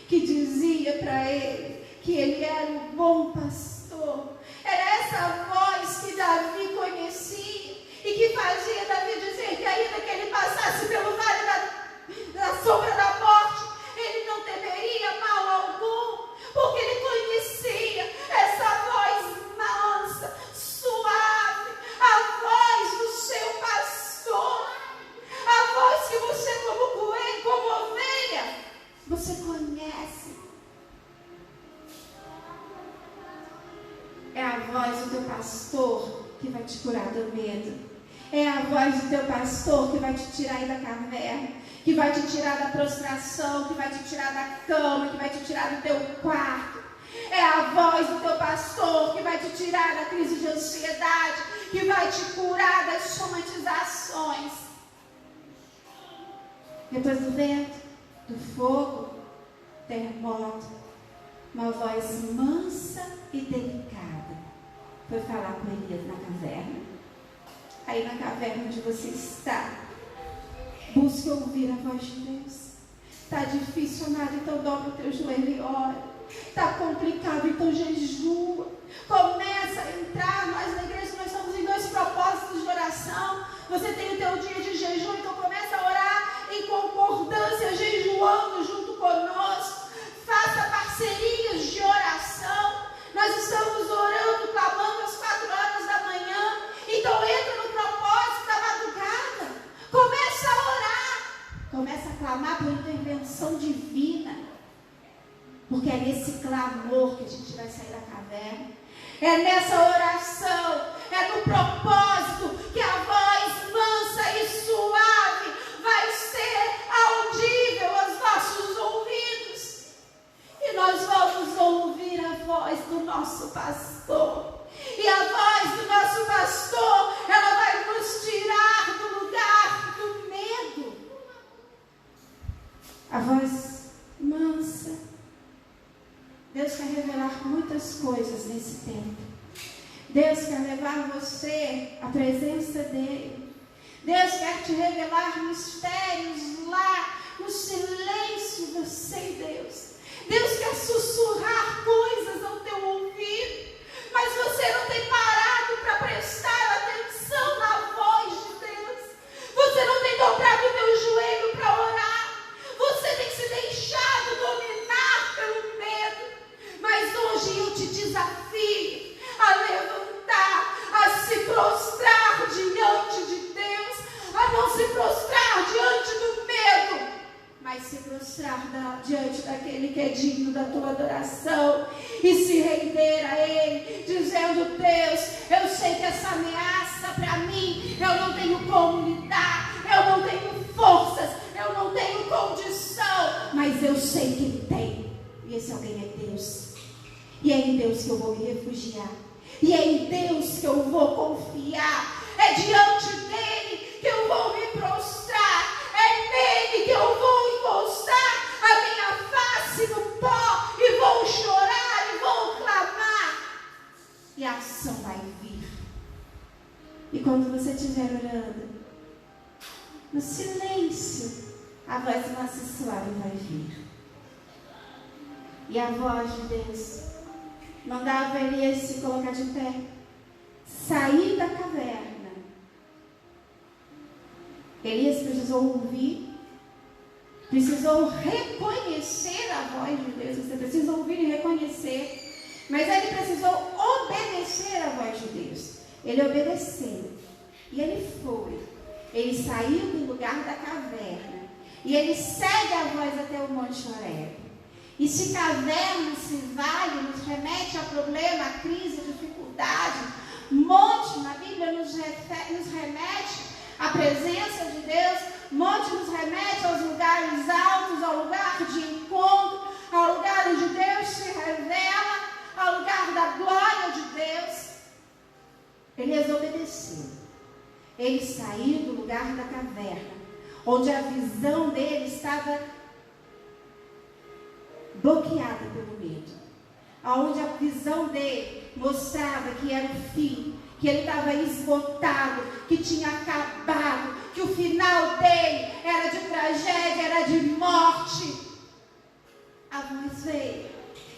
que dizia para ele que ele era o bom pastor. Era essa voz que Davi conhecia e que fazia Davi dizer que ainda que ele passasse pelo vale da sombra da morte, ele não temeria mal algum, porque ele conhecia essa voz mansa, suave, a voz do seu pastor, a voz que você, como coelho, como ovelha, você conhece. É a voz do teu pastor que vai te curar do medo. É a voz do teu pastor que vai te tirar aí da caverna, que vai te tirar da prostração, que vai te tirar da cama, que vai te tirar do teu quarto. É a voz do teu pastor que vai te tirar da crise de ansiedade, que vai te curar das somatizações. Depois do vento, do fogo, terremoto, uma voz mansa e delicada foi falar com Elias na caverna. Aí na caverna onde você está, busque ouvir a voz de Deus. Está difícil, amado, então dobra o teu joelho e ora. Está complicado, então jejua. Começa a entrar. Nós na igreja, nós estamos em 2 propósitos de oração. Você tem o teu dia de jejum, então começa a orar em concordância, jejuando junto conosco. Faça parcerias de oração. Nós estamos orando, clamando às 4 horas da manhã. Então entra no propósito da madrugada. Começa a orar. Começa a clamar por intervenção divina. Porque é nesse clamor que a gente vai sair da caverna. É nessa oração, é no propósito que a voz mansa e suave vai ser audível aos nossos ouvidos. E nós vamos ouvir a voz do nosso pastor. E a voz do nosso pastor, ela vai nos tirar do lugar do medo. A voz mansa. Deus quer revelar muitas coisas nesse tempo. Deus quer levar você à presença dEle. Deus quer te revelar mistérios lá no silêncio, você e Deus. Deus quer sussurrar coisas ao teu ouvido, mas você não tem parado para prestar atenção na voz de Deus. Você não tem dobrado o teu joelho para orar. Você tem se deixado dominar pelo medo. Mas hoje eu te desafio a levantar, a se prostrar diante de Deus, a não se prostrar diante do medo, mas se prostrar diante daquele que é digno da tua adoração e se render a Ele, dizendo: Deus, eu sei que essa ameaça para mim, eu não tenho como lidar, eu não tenho forças, eu não tenho condição, mas eu sei que tem, e esse alguém é Deus. E é em Deus que eu vou me refugiar. E é em Deus que eu vou confiar. É diante dele que eu vou me prostrar. É nele que eu vou encostar a minha face no pó. E vou chorar e vou clamar. E a ação vai vir. E quando você estiver orando, no silêncio, a voz mansa e suave vai vir. E a voz de Deus mandava Elias se colocar de pé, sair da caverna. Elias precisou ouvir, precisou reconhecer a voz de Deus. Você precisa ouvir e reconhecer, mas ele precisou obedecer a voz de Deus. Ele obedeceu e ele foi. Ele saiu do lugar da caverna e ele segue a voz até o Monte Horebe. E se caverna, se vale, nos remete a problema, a crise, a dificuldade. Monte, na Bíblia, nos remete à presença de Deus. Monte nos remete aos lugares altos, ao lugar de encontro, ao lugar onde Deus se revela, ao lugar da glória de Deus. Elias obedeceu. Ele saiu do lugar da caverna, onde a visão dele estava bloqueada pelo medo. onde a visão dele mostrava que era o fim, que ele estava esgotado, que tinha acabado, que o final dele era de tragédia, era de morte. A voz veio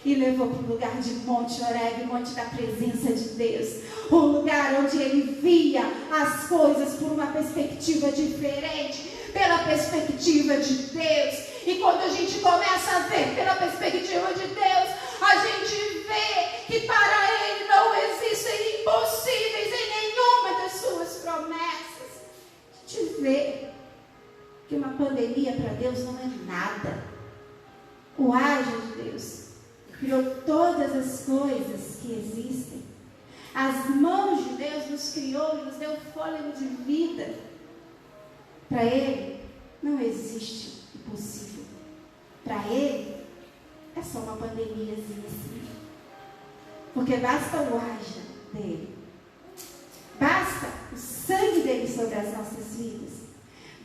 e levou para o lugar de Monte Horebe, monte da presença de Deus, um lugar onde ele via as coisas por uma perspectiva diferente, pela perspectiva de Deus. E quando a gente começa a ver pela perspectiva de Deus, a gente vê que para ele não existem impossíveis em nenhuma das suas promessas. A gente vê que uma pandemia para Deus não é nada. O ágio de Deus criou todas as coisas que existem. As mãos de Deus nos criou e nos deu fôlego de vida. Para ele não existe impossível. Para ele é só uma pandemiazinha assim. Porque basta o ágio dele. Basta o sangue dele sobre as nossas vidas.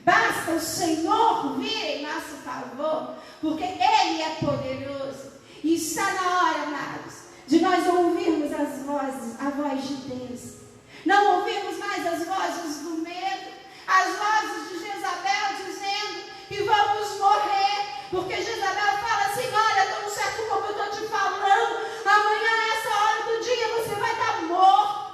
Basta o Senhor vir em nosso favor, porque ele é poderoso. E está na hora, amados, de nós ouvirmos a voz de Deus. Não ouvirmos mais as vozes do medo, as vozes de Jezabel dizendo que vamos morrer, porque Jezabel fala assim: olha, tão certo como eu estou te falando, amanhã nessa hora do dia você vai estar morto.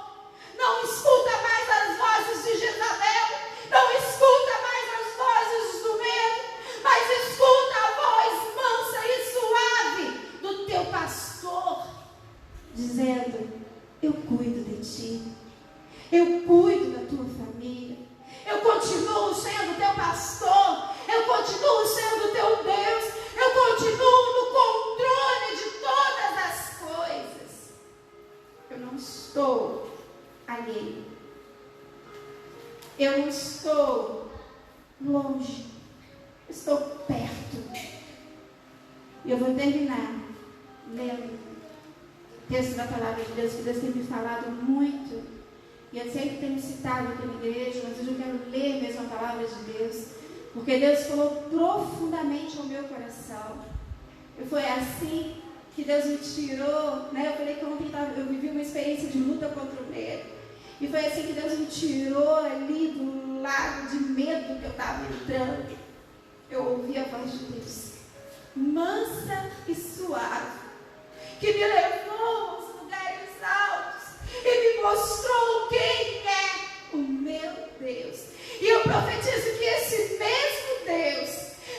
Não escuta mais as vozes de Jezabel, não escuta mais as vozes do medo, mas escuta a voz mansa e suave do teu pastor, dizendo: eu cuido de ti, eu cuido da tua família, eu continuo sendo teu pastor, eu continuo sendo teu Deus, eu continuo no controle de todas as coisas. Eu não estou alheio, eu não estou longe, eu estou perto. E eu vou terminar lendo o texto da palavra de Deus, que Deus tem me falado muito, e eu sempre tenho citado aqui na igreja, mas hoje eu quero ler mesmo a palavra de Deus, porque Deus falou profundamente ao meu coração. E foi assim que Deus me tirou, né? Eu falei que ontem eu vivi uma experiência de luta contra o medo, e foi assim que Deus me tirou ali do lago de medo que eu estava entrando. Eu ouvi a voz de Deus, mansa e suave, que me levou aos lugares altos e me mostrou quem é o meu Deus. E eu profetizo que esse mesmo Deus,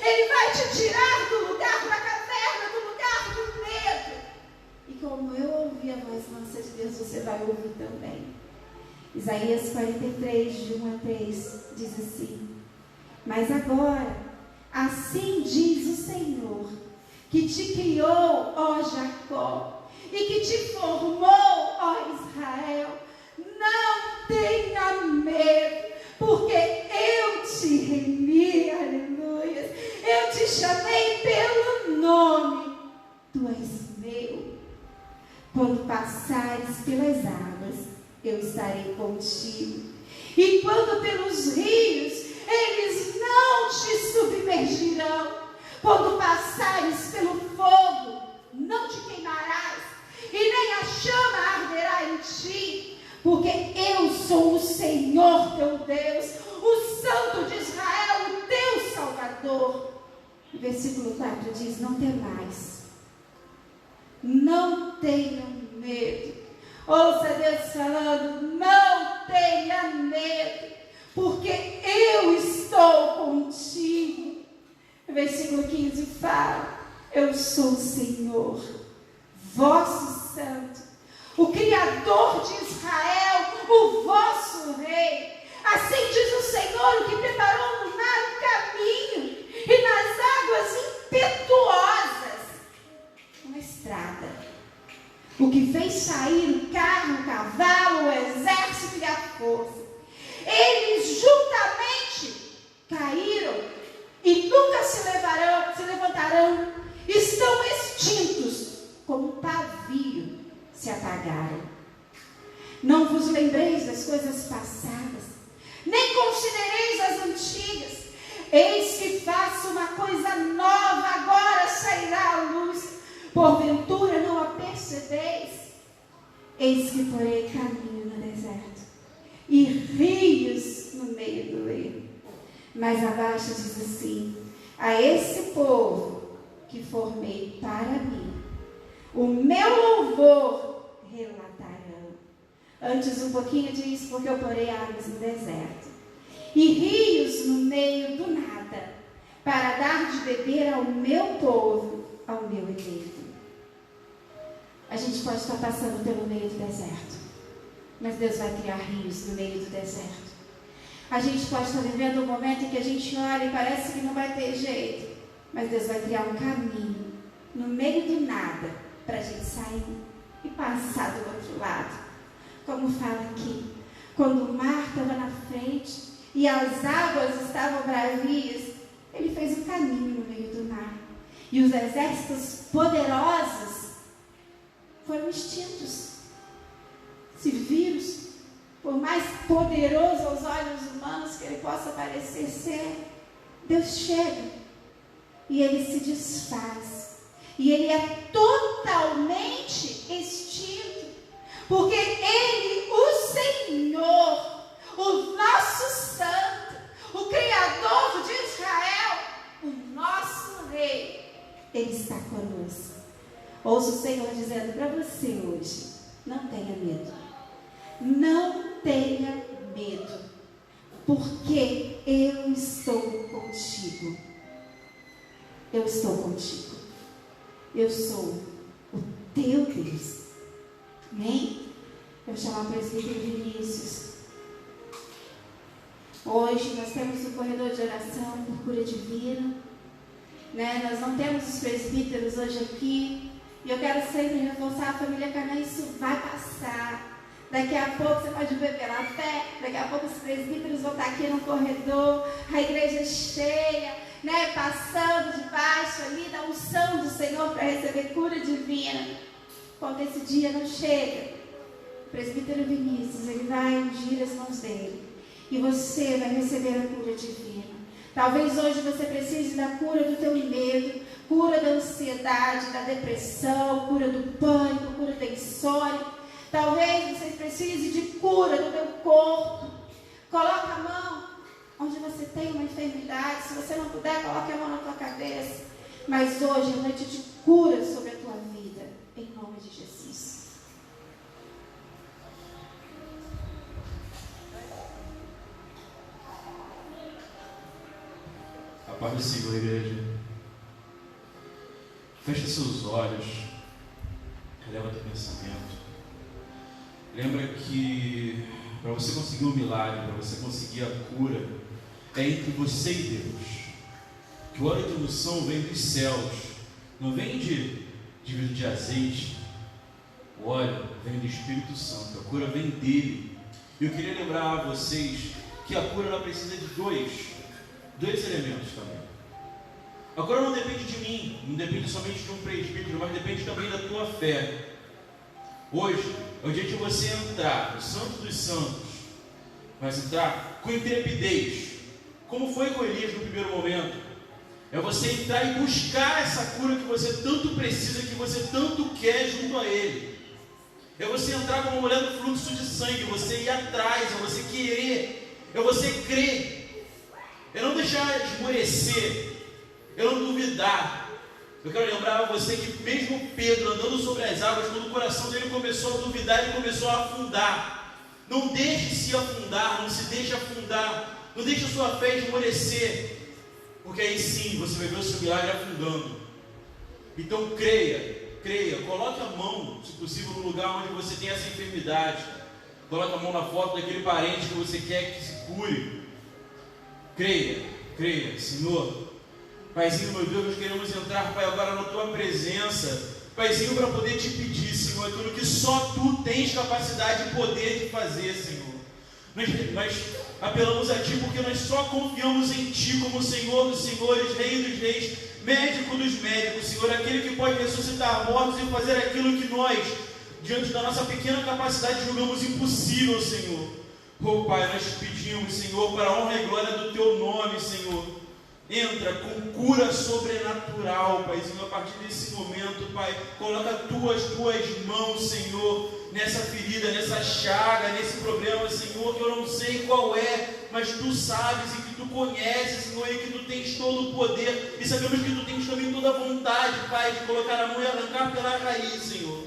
ele vai te tirar do lugar da caverna, do lugar do medo. E como eu ouvi a voz mansa de Deus, você vai ouvir também. Isaías 43, de 1 a 3, diz assim: mas agora, assim diz o Senhor, que te criou, ó Jacó, e que te formou, ó Israel, não tenha medo, porque eu te remi, aleluia, eu te chamei pelo nome, tu és meu. Quando passares pelas águas, eu estarei contigo, e quando pelos rios, eles não te submergirão. Quando passares pelo fogo, não te queimarás, e nem a chama arderá em ti, porque eu sou o Senhor teu Deus, o Santo de Israel, o teu Salvador. O versículo 4 diz: não temais, não tenham medo. Ouça Deus falando: não tenha medo, porque eu estou contigo. O versículo 15 fala: eu sou o Senhor, vosso Santo, o Criador de Israel, o vosso Rei. Assim diz o Senhor, o que preparou no mar um caminho, e nas águas impetuosas uma estrada. O que fez sair o carro, o cavalo, o exército e a força. Eles juntamente caíram e nunca se levantarão. Estão extintos, como um pavio se apagaram. Não vos lembreis das coisas passadas, nem considereis as antigas. Eis que faço uma coisa nova, agora sairá à luz. Porventura não a percebeis. concebeis? Eis que porei caminho no deserto e rios no meio do ermo. Mas abaixo diz assim: a esse povo que formei para mim, o meu louvor relatarão. Antes um pouquinho diz: porque eu porei águas no deserto e rios no meio do nada, para dar de beber ao meu povo, ao meu eleito. A gente pode estar passando pelo meio do deserto, mas Deus vai criar rios no meio do deserto. A gente pode estar vivendo um momento em que a gente olha e parece que não vai ter jeito, mas Deus vai criar um caminho no meio do nada para a gente sair e passar do outro lado. Como fala aqui, quando o mar estava na frente e as águas estavam bravias, Ele fez um caminho no meio do mar. E os exércitos poderosos foram extintos. Esse vírus, por mais poderoso aos olhos humanos que ele possa parecer ser, Deus chega e ele se desfaz. E ele é totalmente extinto. Porque Ele, o Senhor, o nosso Santo, o Criador de Israel, o nosso Rei, Ele está conosco. Ouço o Senhor dizendo para você hoje: não tenha medo. Não tenha medo, porque eu estou contigo. Eu estou contigo. Eu sou o teu Deus. Amém? Eu vou chamar o presbítero Vinícius. Hoje nós temos um corredor de oração por cura divina. Nós não temos os presbíteros hoje aqui. E eu quero sempre reforçar a família Canaã, isso vai passar. Daqui a pouco você pode ver pela fé, daqui a pouco os presbíteros vão estar aqui no corredor, a igreja cheia, passando debaixo ali da unção do Senhor para receber cura divina. Quando esse dia não chega, o presbítero Vinícius, ele vai ungir as mãos dele e você vai receber a cura divina. Talvez hoje você precise da cura do teu medo, cura da ansiedade, da depressão, cura do pânico, cura da insônia. Talvez você precise de cura do teu corpo. Coloca a mão onde você tem uma enfermidade. Se você não puder, coloque a mão na tua cabeça. Mas hoje é noite de cura sobre a tua vida, em nome de Jesus. A paz do Senhor, igreja. Feche seus olhos, eleva teu pensamento. Lembra que para você conseguir um milagre, para você conseguir a cura, é entre você e Deus. Que o óleo de unção vem dos céus, não vem de vidro de azeite. O óleo vem do Espírito Santo, a cura vem dele. E eu queria lembrar a vocês que a cura ela precisa de dois elementos também. A cura não depende de mim, não depende somente de um presbítero, mas depende também da tua fé. Hoje é o dia de você entrar no Santo dos Santos, mas entrar com intrepidez, como foi com Elias no primeiro momento. É você entrar e buscar essa cura que você tanto precisa, que você tanto quer junto a Ele. É você entrar como mulher do fluxo de sangue, você ir atrás, é você querer, é você crer, é não deixar esmorecer, é não duvidar. Eu quero lembrar a você que mesmo Pedro andando sobre as águas, quando o coração dele começou a duvidar, ele começou a afundar. Não deixe se afundar, não se deixe afundar, não deixe a sua fé esmorecer, porque aí sim você vai ver o seu milagre afundando. Então creia, coloque a mão, se possível, no lugar onde você tem essa enfermidade. Coloque a mão na foto daquele parente que você quer que se cure. Creia, Senhor. Paizinho, meu Deus, nós queremos entrar, Pai, agora na Tua presença, Paizinho, para poder te pedir, Senhor, aquilo que só Tu tens capacidade e poder de fazer, Senhor. Nós apelamos a Ti porque nós só confiamos em Ti como Senhor dos senhores, Rei dos reis, médico dos médicos, Senhor, aquele que pode ressuscitar mortos e fazer aquilo que nós, diante da nossa pequena capacidade, julgamos impossível, Senhor. Oh, Pai, nós te pedimos, Senhor, para a honra e glória do Teu nome, Senhor. entra com cura sobrenatural, Paizinho, a partir desse momento, Pai, coloca as tuas mãos, Senhor, nessa ferida, nessa chaga, nesse problema, Senhor, que eu não sei qual é, mas Tu sabes e que Tu conheces, Senhor, e que Tu tens todo o poder, e sabemos que Tu tens também toda a vontade, Pai, de colocar a mão e arrancar pela raiz, Senhor.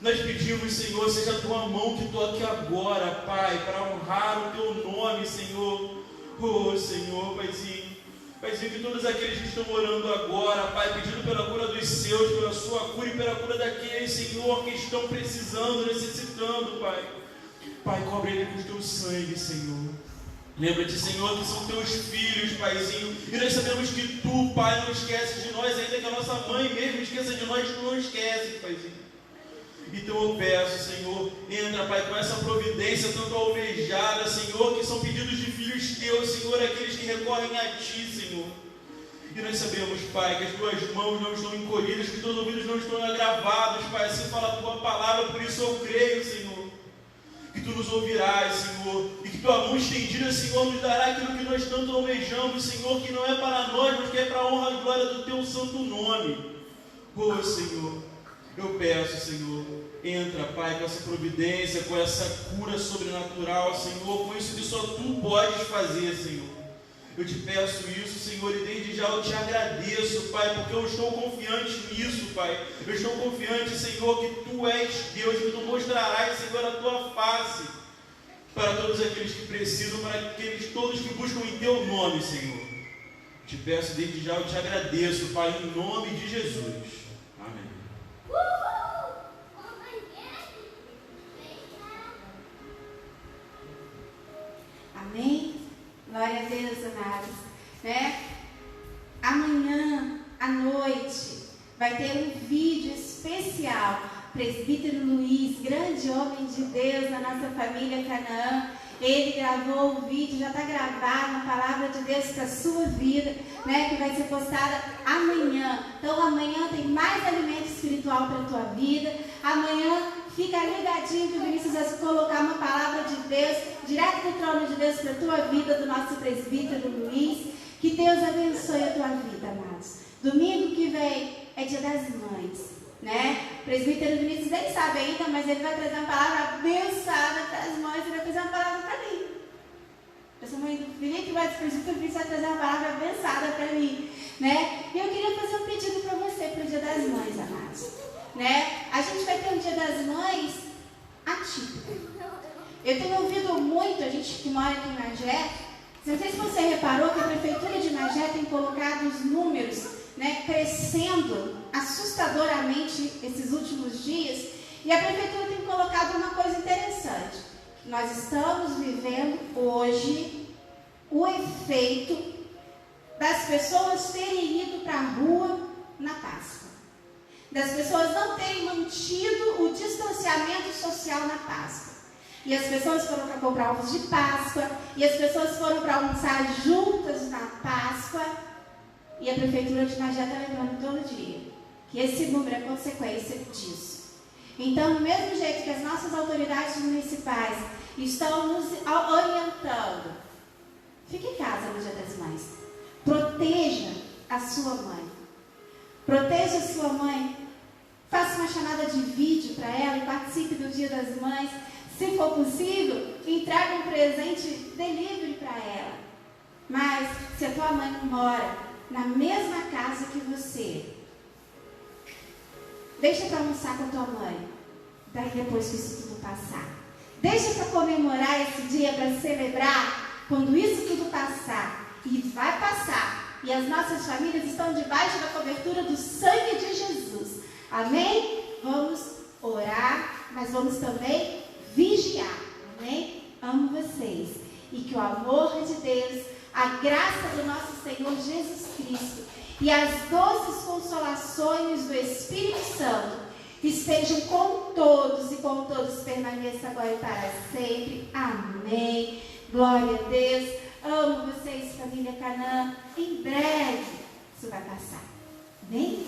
Nós pedimos, Senhor, seja a Tua mão que toque agora, Pai, para honrar o Teu nome, Senhor. Oh, Senhor, Paizinho, que todos aqueles que estão orando agora, Pai, pedindo pela cura dos seus, pela sua cura e pela cura daqueles, Senhor, que estão precisando, necessitando, Pai. Pai, cobre ele com o Teu sangue, Senhor. Lembra-te, Senhor, que são Teus filhos, Paizinho, e nós sabemos que Tu, Pai, não esqueces de nós, ainda que a nossa mãe mesmo esqueça de nós, Tu não esqueces, Paizinho. Então eu peço, Senhor, entra, Pai, com essa providência tanto almejada, Senhor, que são pedidos de filhos Teus, Senhor, aqueles que recorrem a Ti, Senhor. E nós sabemos, Pai, que as Tuas mãos não estão encolhidas, que os Teus ouvidos não estão agravados, Pai, assim fala a Tua palavra, por isso eu creio, Senhor, que Tu nos ouvirás, Senhor, e que Tua mão estendida, Senhor, nos dará aquilo que nós tanto almejamos, Senhor, que não é para nós, mas que é para a honra e glória do Teu santo nome. Oh, Senhor, eu peço, Senhor, entra, Pai, com essa providência, com essa cura sobrenatural, Senhor, com isso que só Tu podes fazer, Senhor. Eu te peço isso, Senhor, e desde já eu te agradeço, Pai, porque eu estou confiante nisso, Pai. Eu estou confiante, Senhor, que Tu és Deus, que Tu mostrarás, Senhor, a Tua face para todos aqueles que precisam, para aqueles todos que buscam em Teu nome, Senhor. Te peço desde já, eu te agradeço, Pai, em nome de Jesus. Amém? Glória a Deus, amados. Né? Amanhã à noite vai ter um vídeo especial. Presbítero Luiz, grande homem de Deus na nossa família Canaã. Ele gravou o vídeo, já está gravado, a palavra de Deus para a sua vida, né? Que vai ser postada amanhã. Então amanhã tem mais alimento espiritual para a tua vida. Amanhã fica ligadinho que o Vinícius vai colocar uma palavra de Deus direto do trono de Deus para a tua vida, do nosso presbítero Luiz. Que Deus abençoe a tua vida, amados. Domingo que vem é Dia das Mães, né? O presbítero Vinícius nem sabe ainda, mas ele vai trazer uma palavra abençoada para as mães e vai trazer uma palavra para mim. Essa mãe do Felipe, mas o presbítero Vinícius vai trazer uma palavra abençoada para mim, né? E eu queria fazer um pedido para você para o Dia das Mães, amados, né? A gente vai ter um Dia das Mães atípico. Eu tenho ouvido muito, a gente que mora aqui em Magé, não sei se você reparou que a prefeitura de Magé tem colocado os números, né, crescendo assustadoramente esses últimos dias, e a prefeitura tem colocado uma coisa interessante. Nós estamos vivendo hoje o efeito das pessoas terem ido para a rua na Páscoa, das pessoas não terem mantido o distanciamento social na Páscoa. E as pessoas foram para comprar ovos de Páscoa, e as pessoas foram para almoçar juntas na Páscoa, e a prefeitura de Magé está lembrando todo dia que esse número é consequência disso. Então, do mesmo jeito que as nossas autoridades municipais estão nos orientando, fique em casa no Dia das Mães. Proteja a sua mãe. Proteja a sua mãe. Faça uma chamada de vídeo para ela e participe do Dia das Mães. Se for possível, entregue um presente delivery para ela. Mas, se a tua mãe não mora na mesma casa que você, deixa para almoçar com a tua mãe. Daí depois que isso tudo passar. Deixa para comemorar esse dia, para celebrar quando isso tudo passar. E vai passar. E as nossas famílias estão debaixo da cobertura do sangue de Jesus. Amém? Vamos orar, mas vamos também vigiar. Amém? Amo vocês. E que o amor de Deus, a graça do nosso Senhor Jesus Cristo e as doces consolações do Espírito Santo estejam com todos e com todos permaneça agora e para sempre. Amém. Glória a Deus. Amo vocês, família Canaã. Em breve isso vai passar. Amém?